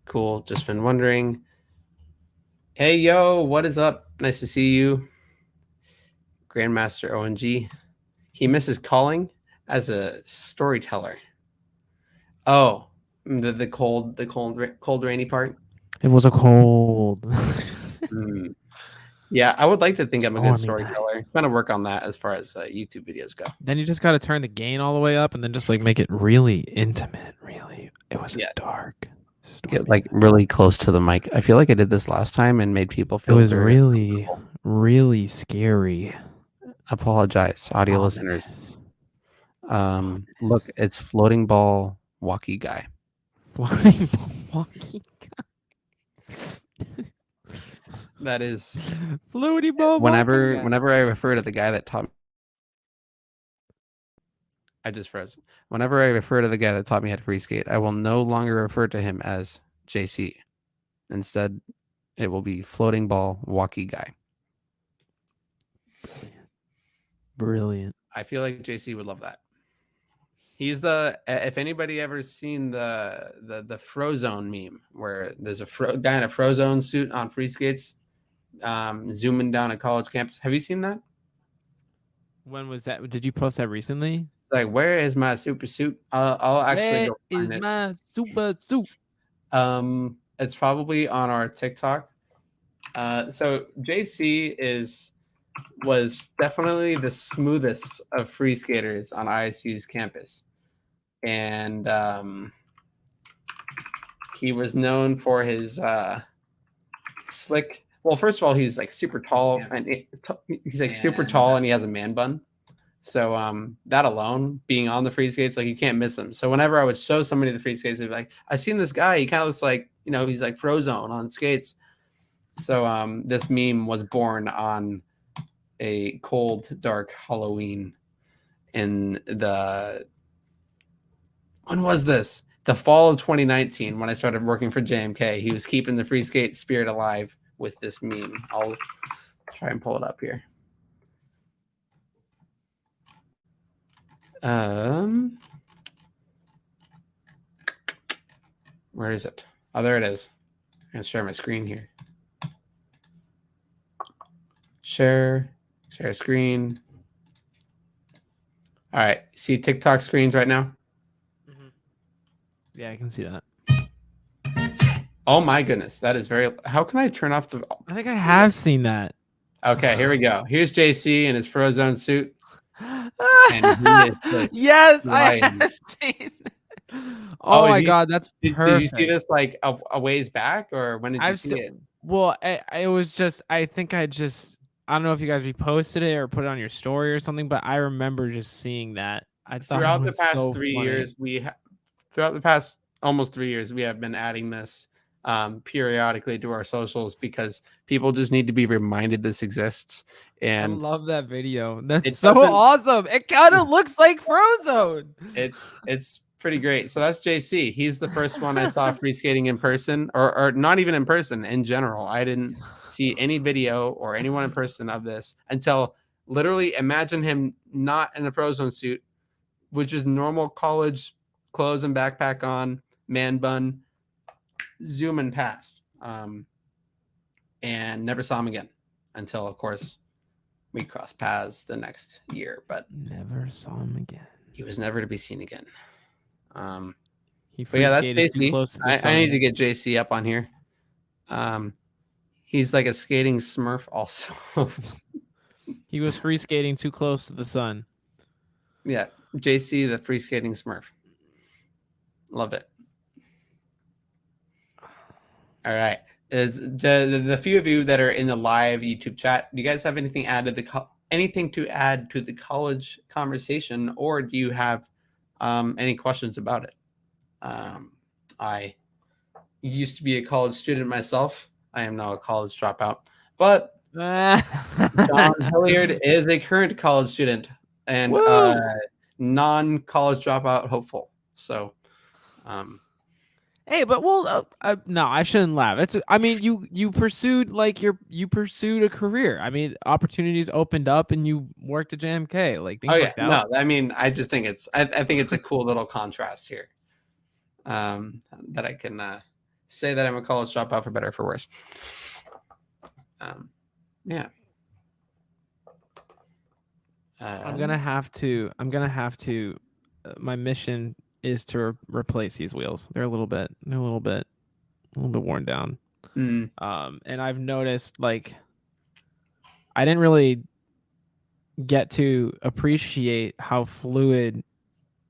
Cool. Just been wondering. Hey, yo, what is up? Nice to see you. Grandmaster ONG. He misses calling as a storyteller. Oh, the cold, rainy part. It was a cold. Yeah, I would like to think I'm a good storyteller. I'm gonna work on that as far as YouTube videos go. Then you just got to turn the gain all the way up, and then just like make it really intimate. Really, it was dark. Get like really close to the mic. I feel like I did this last time and made people feel. It was really, really scary. Apologize, audio listeners. Look, it's floating ball walkie guy. Floating ball walkie guy. That is floaty ball. Whenever I refer to the guy that taught me, I just froze. Whenever I refer to the guy that taught me how to free skate, I will no longer refer to him as JC. Instead, it will be floating ball walkie guy. Brilliant. I feel like JC would love that. He's the if anybody ever seen the Frozone meme where there's a guy in a Frozone suit on free skates zooming down a college campus. Have you seen that? When was that? Did you post that recently? It's like, where is my super suit? I'll actually go find it. My super suit? It's probably on our TikTok. So JC was definitely the smoothest of free skaters on ISU's campus. And he was known for his slick. Well, first of all, he's like super tall, and he's like super tall, and he has a man bun. So that alone, being on the free skates, like you can't miss him. So whenever I would show somebody the free skates, they'd be like, "I seen this guy. He kind of looks like he's like Frozone on skates." So this meme was born on a cold, dark Halloween in when was this? The fall of 2019 when I started working for JMK. He was keeping the free skate spirit alive with this meme. I'll try and pull it up here. Where is it? Oh, there it is. I'm going to share my screen here. Share screen. All right. See TikTok screens right now? Mm-hmm. Yeah, I can see that. Oh my goodness. That is very... How can I turn off the... I think I have seen that. Okay, here we go. Here's JC in his Frozone suit, and he is just Yes, I flying. have seen. Oh, Oh my god, that's did you see perfect. this like a ways back, or when did you I've see se- it? well, it was just I think I don't know if you guys reposted it or put it on your story or something, but I remember just seeing that. I thought it Throughout the was past so 3 years, funny. throughout the past almost 3 years, we have been adding this periodically to our socials because people just need to be reminded this exists, I and love that video. That's it so doesn't. awesome. It kind of looks like Frozone. It's pretty great. So that's JC. He's the first one I saw free skating in person, or not even in person in general. I didn't see any video or anyone in person of this until literally imagine him not in a Frozone suit, which is normal college clothes and backpack on, man bun, zooming past, and never saw him again until, of course, we crossed paths the next year. But Never saw him again. he was never to be seen again. He But free yeah, that's skated too JC. close to the I sun. need to get JC up on here. He's like a skating Smurf, also. He was free skating too close to the sun. Yeah, JC, the free skating Smurf. Love it. All right. Is the few of you that are in the live YouTube chat, do you guys have anything anything to add to the college conversation, or do you have any questions about it? I used to be a college student myself. I am now a college dropout, but John Hilliard is a current college student and non-college dropout hopeful. So, hey, but well, no, I shouldn't laugh. I mean, you pursued you pursued a career. I mean, opportunities opened up, and you worked at JMK. Like oh things yeah, worked out. no, I mean, I just think I think it's a cool little contrast here. That I can say that I'm a college dropout for better or for worse. Yeah. I'm gonna have to. My mission is to replace these wheels. They're a little bit worn down. Mm. And I've noticed like I didn't really get to appreciate how fluid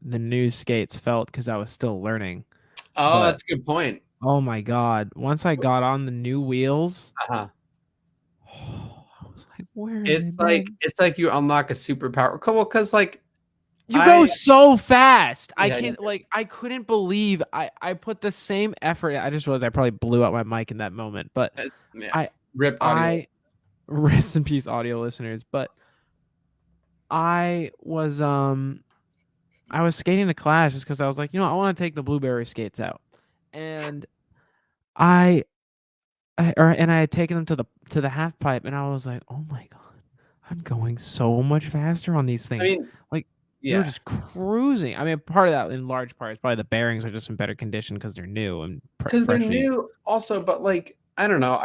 the new skates felt because I was still learning. Oh, But that's a good point. oh my god, once I got on the new wheels, Uh-huh. I was like, where have they been? It's like you unlock a superpower. Cool, because like You go so fast. I Yeah, can't I couldn't believe I put the same effort. I just realized I probably blew out my mic in that moment, but yeah. I Rip audio. rest in peace audio listeners, but I was skating to class just because I was like, I want to take the blueberry skates out. And I had taken them to the half pipe and I was like, oh my god, I'm going so much faster on these things. I mean, like yeah, you're just cruising. I mean, part of that in large part is probably the bearings are just in better condition because they're new and because they're freshly. new also, but like I don't know,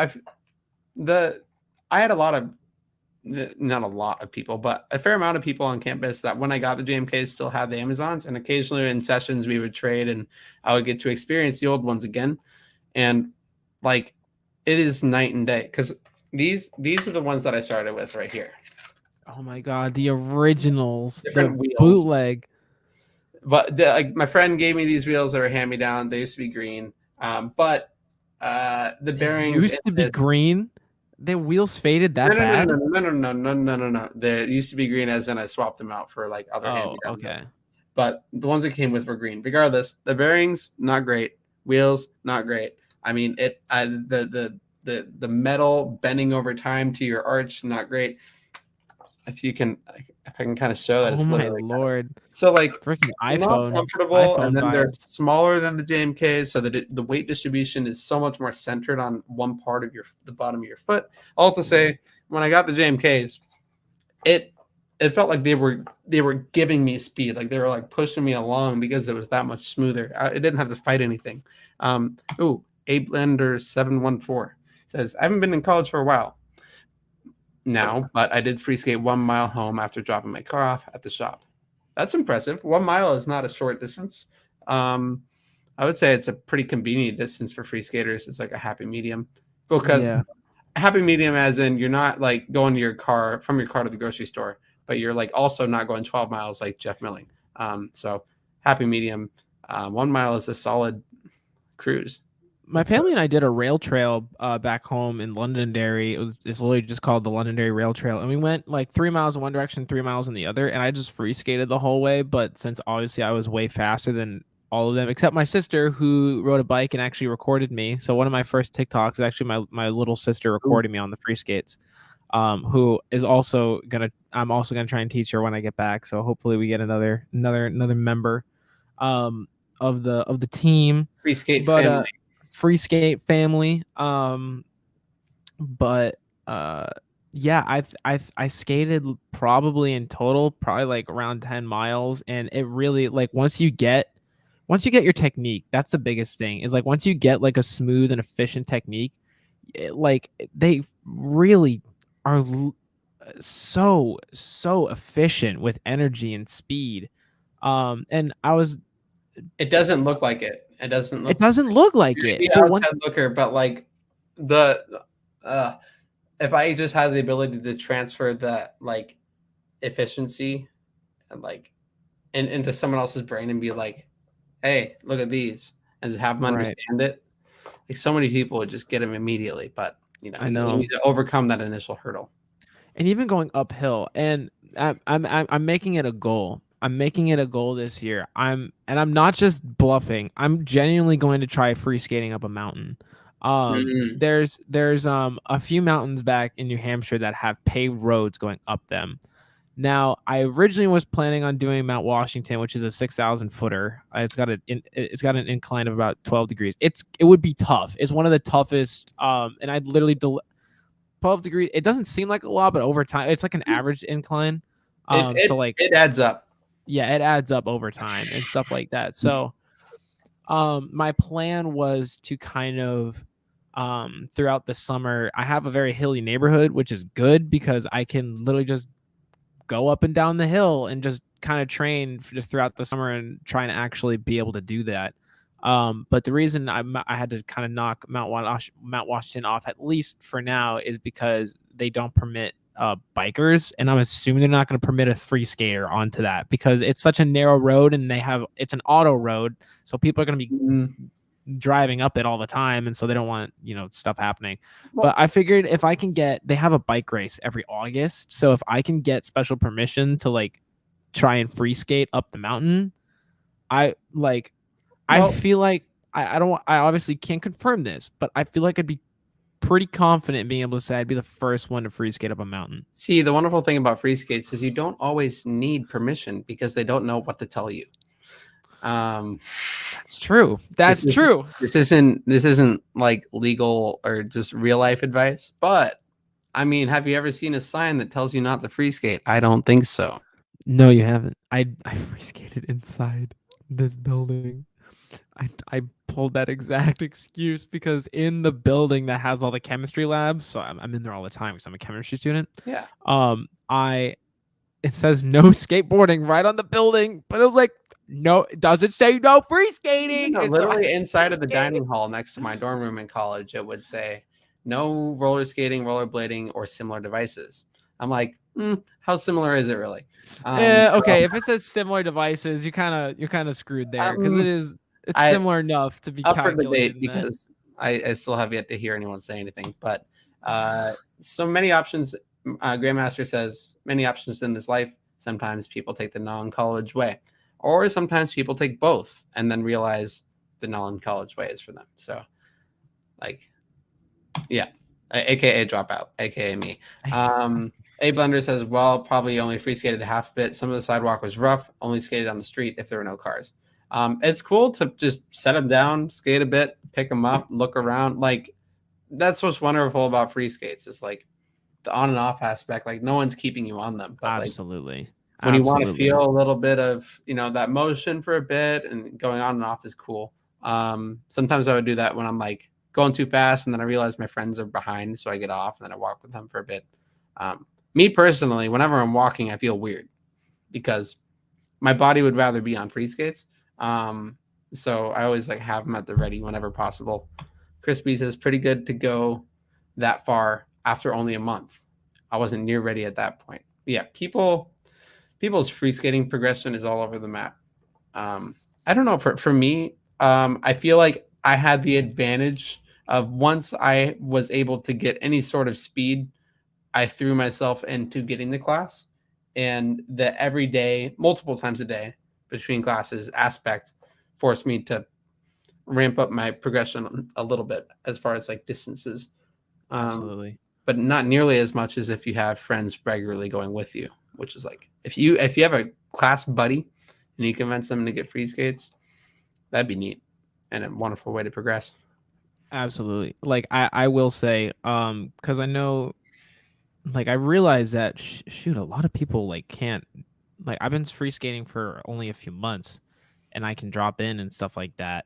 I had a lot of not a lot of people, but a fair amount of people on campus that when I got the JMKs still had the Amazons, and occasionally in sessions we would trade and I would get to experience the old ones again. And like it is night and day because these are the ones that I started with right here. Oh my god, the originals, Different the wheels. bootleg. But like my friend gave me these wheels that were hand me down. They used to be green, but the bearings used to be green. The wheels faded that bad. No. They used to be green, as in I swapped them out for like other hand me down. Okay. But the ones that came with were green. Regardless, the bearings not great. Wheels not great. I mean, the metal bending over time to your arch not great. If I can kind of show that. Oh it's my literally lord! So like freaking not iPhone, comfortable, and then they're vibes. smaller than the JMKs, so that the weight distribution is so much more centered on one part of the bottom of your foot. All to say, when I got the JMKs, it felt like they were giving me speed, like they were like pushing me along because it was that much smoother. I didn't have to fight anything. Abe Lender 714 says, I haven't been in college for a while now, but I did free skate 1 mile home after dropping my car off at the shop. That's impressive. 1 mile is not a short distance. I would say it's a pretty convenient distance for free skaters. It's like a happy medium because happy medium as in you're not like going to your car from your car to the grocery store, but you're like also not going 12 miles like Jeff Milling. So happy medium. 1 mile is a solid cruise. My family and I did a rail trail back home in Londonderry. It's literally just called the Londonderry Rail Trail, and we went like 3 miles in one direction, 3 miles in the other, and I just free skated the whole way. But since obviously I was way faster than all of them, except my sister who rode a bike and actually recorded me. So one of my first TikToks is actually my little sister recording me on the free skates. Who is also I'm also gonna try and teach her when I get back. So hopefully we get another member of the team. Free skate But family. free skate family. But yeah, I skated probably in total probably like around 10 miles, and it really like once you get your technique, that's the biggest thing. Is like once you get like a smooth and efficient technique, like they really are so efficient with energy and speed. And It doesn't look like it. It doesn't it look. doesn't look like You're it, the but outside looker, but like the if I just had the ability to transfer that like efficiency and like into someone else's brain and be like, hey, look at these, and just have them right. understand it. Like so many people would just get them immediately, but I you know. need to overcome that initial hurdle. And even going uphill, and I'm making it a goal. I'm making it a goal this year. I'm not just bluffing. I'm genuinely going to try free skating up a mountain. Mm. There's a few mountains back in New Hampshire that have paved roads going up them. Now, I originally was planning on doing Mount Washington, which is a 6,000 footer. It's got an incline of about 12 degrees. It would be tough. It's one of the toughest. And I'd literally 12 degrees. It doesn't seem like a lot, but over time, it's like an average incline. So like, It adds up. yeah, it adds up over time and stuff like that. So, my plan was to kind of, throughout the summer, I have a very hilly neighborhood, which is good because I can literally just go up and down the hill and just kind of train just throughout the summer and trying to actually be able to do that. But the reason I had to kind of knock Mount Washington off, at least for now, is because they don't permit bikers, and I'm assuming they're not going to permit a free skater onto that because it's such a narrow road, and it's an auto road, so people are going to be driving up it all the time, and so they don't want stuff happening. But I figured if I can they have a bike race every August, so if I can get special permission to like try and free skate up the mountain, I feel like I obviously can't confirm this, but I feel like I'd be pretty confident in being able to say I'd be the first one to free skate up a mountain. See, the wonderful thing about free skates is you don't always need permission because they don't know what to tell you. That's true. That's true. This isn't like legal or just real life advice, but I mean, have you ever seen a sign that tells you not to free skate? I don't think so. No, you haven't. I free skated inside this building. I pulled that exact excuse because in the building that has all the chemistry labs, so I'm in there all the time because I'm a chemistry student. Yeah. It says no skateboarding right on the building, but it was like, no, it doesn't say no free skating. No, literally inside of the dining hall next to my dorm room in college, it would say no roller skating, rollerblading, or similar devices. I'm like, how similar is it really? Okay, if it says similar devices, you're kind of screwed there because it's similar enough to be up for calculated debate because I still have yet to hear anyone say anything. But so many options. Grandmaster says many options in this life. Sometimes people take the non-college way, or sometimes people take both and then realize the non-college way is for them. So, like, yeah, aka dropout, aka me. A Blender says, well, probably only free skated half of it. Some of the sidewalk was rough. Only skated on the street if there were no cars. It's cool to just set them down, skate a bit, pick them up, look around. Like, that's what's wonderful about free skates. Is like the on and off aspect. Like, no one's keeping you on them. But absolutely. When you want to feel a little bit of that motion for a bit and going on and off is cool. Sometimes I would do that when I'm like going too fast and then I realize my friends are behind, so I get off and then I walk with them for a bit. Me personally, whenever I'm walking, I feel weird because my body would rather be on free skates. So I always like have them at the ready whenever possible. Crispy says pretty good to go that far after only a month. I wasn't near ready at that point. Yeah, people's free skating progression is all over the map. I don't know, for me, I feel like I had the advantage of once I was able to get any sort of speed, I threw myself into getting the class, and the every day, multiple times a day between classes aspect forced me to ramp up my progression a little bit as far as like distances. Absolutely. But not nearly as much as if you have friends regularly going with you, which is like if you have a class buddy and you convince them to get free skates, that'd be neat and a wonderful way to progress. Absolutely. Like I will say, because I know, like I realize that shoot, a lot of people like can't, like I've been free skating for only a few months, and I can drop in and stuff like that.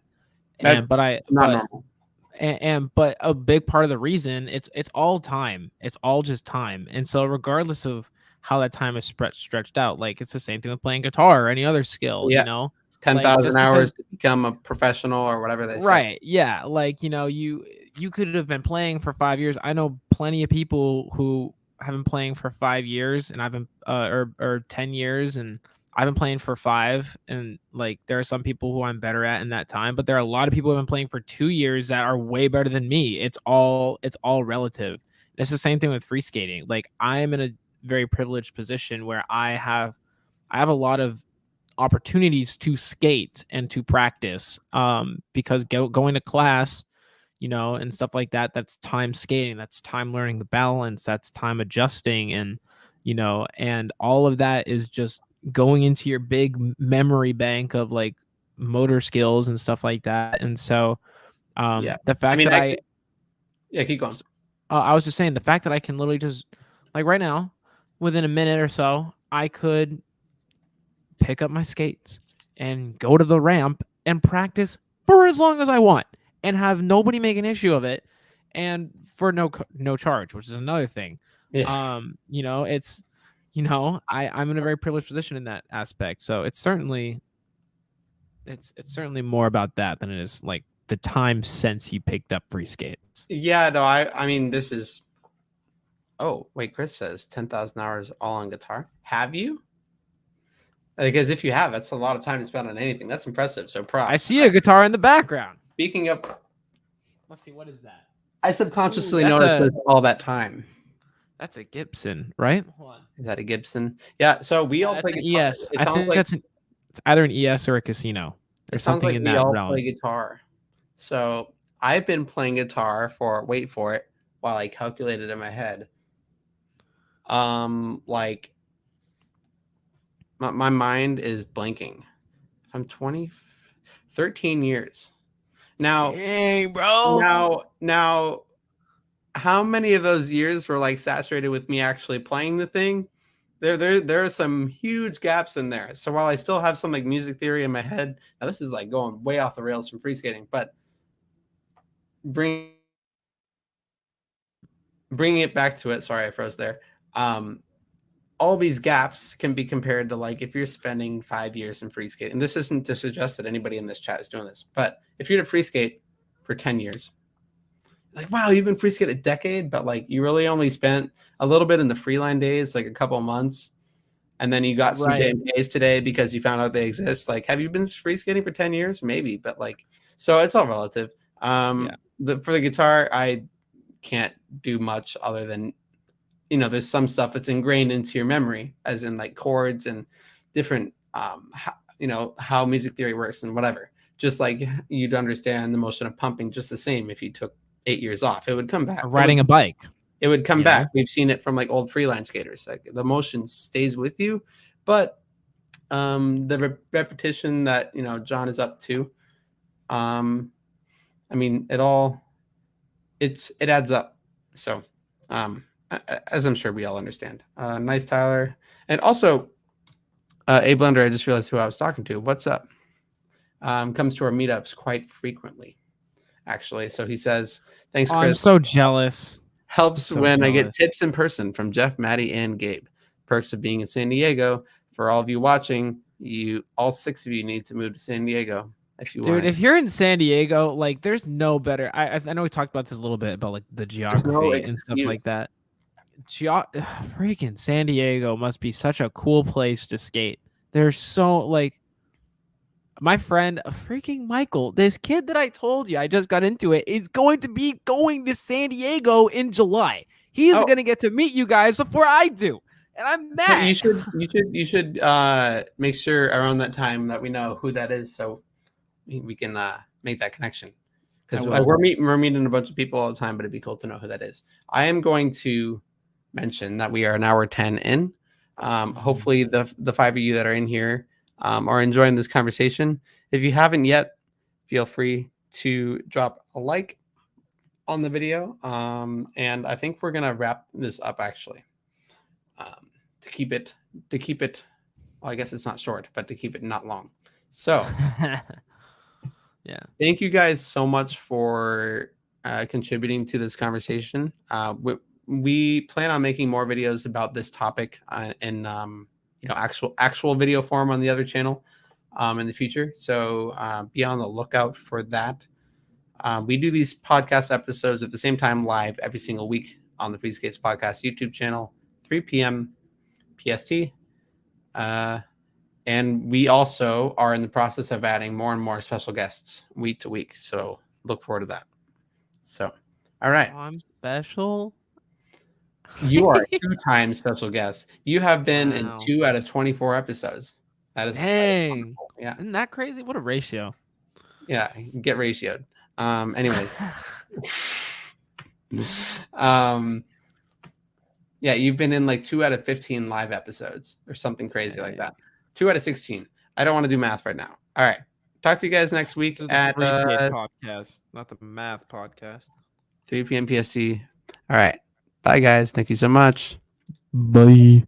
That's And but I not but normal. but a big part of the reason, it's all time. It's all just time. And so regardless of how that time is stretched out, like it's the same thing with playing guitar or any other skill, Yeah, like 10,000 just because. hours to become a professional or whatever they say. Right. Yeah. Like, you could have been playing for 5 years. I know plenty of people who have been playing for 5 years, and I've been, or 10 years, and I've been playing for five. And like, there are some people who I'm better at in that time, but there are a lot of people who have been playing for 2 years that are way better than me. It's all relative. It's the same thing with free skating. Like, I'm in a very privileged position where I have a lot of opportunities to skate and to practice, because going to class, and stuff like that, that's time skating, that's time learning the balance, that's time adjusting, and all of that is just going into your big memory bank of like motor skills and stuff like that. And so, Yeah. the I fact mean, that yeah, keep going. I was just saying, the fact that I can literally just, like right now, within a minute or so, I could pick up my skates and go to the ramp and practice for as long as I want and have nobody make an issue of it, and for no charge, which is another thing. Yeah. It's, I'm in a very privileged position in that aspect. So it's certainly more about that than it is like the time since you picked up free skates. Yeah, no, I mean, this is. Oh, wait, Chris says 10,000 hours all on guitar. Have you? Because if you have, that's a lot of time to spend on anything. That's impressive. So props. I see a guitar in the background. Speaking of, Let's see, what is that? I subconsciously Ooh, noticed all that time. That's a Gibson, right? Hold on. Is that a Gibson? Yeah. So we all That's play an guitar. ES. It I sounds think like it's either an ES or a casino. it Or sounds something like in we that all realm. play guitar. So I've been playing guitar for, wait for it, while I calculated in my head. Like my mind is blanking. If I'm 20, 13 years. Now, Dang, bro. now, how many of those years were like saturated with me actually playing the thing? There are some huge gaps in there. So while I still have some like music theory in my head, now this is like going way off the rails from free skating, but bringing it back to it. Sorry, I froze there. All these gaps can be compared to like if you're spending 5 years in free skate, and this isn't to suggest that anybody in this chat is doing this, but if you're to free skate for 10 years, like, wow, you've been free skate a decade, but like you really only spent a little bit in the freeline days, like a couple of months, and then you got some Right. JMKs today because you found out they exist. Like, have you been free skating for 10 years? Maybe, but like, so it's all relative. Yeah. For the guitar, I can't do much other than, there's some stuff that's ingrained into your memory, as in like chords and different, how music theory works and whatever. Just like you'd understand the motion of pumping just the same if you took 8 years off, it would come back. Or riding a bike. It would come back. We've seen it from like old freelance skaters. Like the motion stays with you, but the repetition that John is up to, I mean, it adds up. So, as I'm sure we all understand. Nice, Tyler, and also A Blender. I just realized who I was talking to. What's up? Comes to our meetups quite frequently, actually. So he says, "Thanks, Chris. I'm so jealous. Helps when I get tips in person from Jeff, Maddie, and Gabe. Perks of being in San Diego. For all of you watching, all 6 of you need to move to San Diego. if you Dude, want. if you're in San Diego, like there's no better. I know we talked about this a little bit about like the There's no geography and stuff like excuse. that. Freaking San Diego must be such a cool place to skate. There's so like my friend, freaking Michael, this kid that I told you I just got into it, is going to be going to San Diego in July. He's Oh. going to get to meet you guys before I do, and I'm So mad. you should make sure around that time that we know who that is, so we can make that connection. Because we're meeting a bunch of people all the time, but it'd be cool to know who that is. I am going to mention that we are an hour 10 in. Hopefully the 5 of you that are in here are enjoying this conversation. If you haven't yet, feel free to drop a like on the video. And I think we're gonna wrap this up actually. To keep it well, I guess it's not short, but to keep it not long. So yeah, thank you guys so much for contributing to this conversation. We plan on making more videos about this topic in actual video form on the other channel in the future. So be on the lookout for that. We do these podcast episodes at the same time live every single week on the Freeskates podcast YouTube channel, 3 p.m. PST. And we also are in the process of adding more and more special guests week to week. So look forward to that. So, all right. oh, I'm special. You are a 2-time special guest. You have been in Wow. 2 out of 24 episodes. That is Dang. Yeah. Isn't that crazy? What a ratio. Yeah. Get ratioed. Anyways. Yeah, you've been in like 2 out of 15 live episodes or something crazy like that. 2 out of 16. I don't want to do math right now. All right. Talk to you guys next week at Freeskates podcast, not the math podcast. 3 p.m. PST. All right. Bye, guys. Thank you so much. Bye.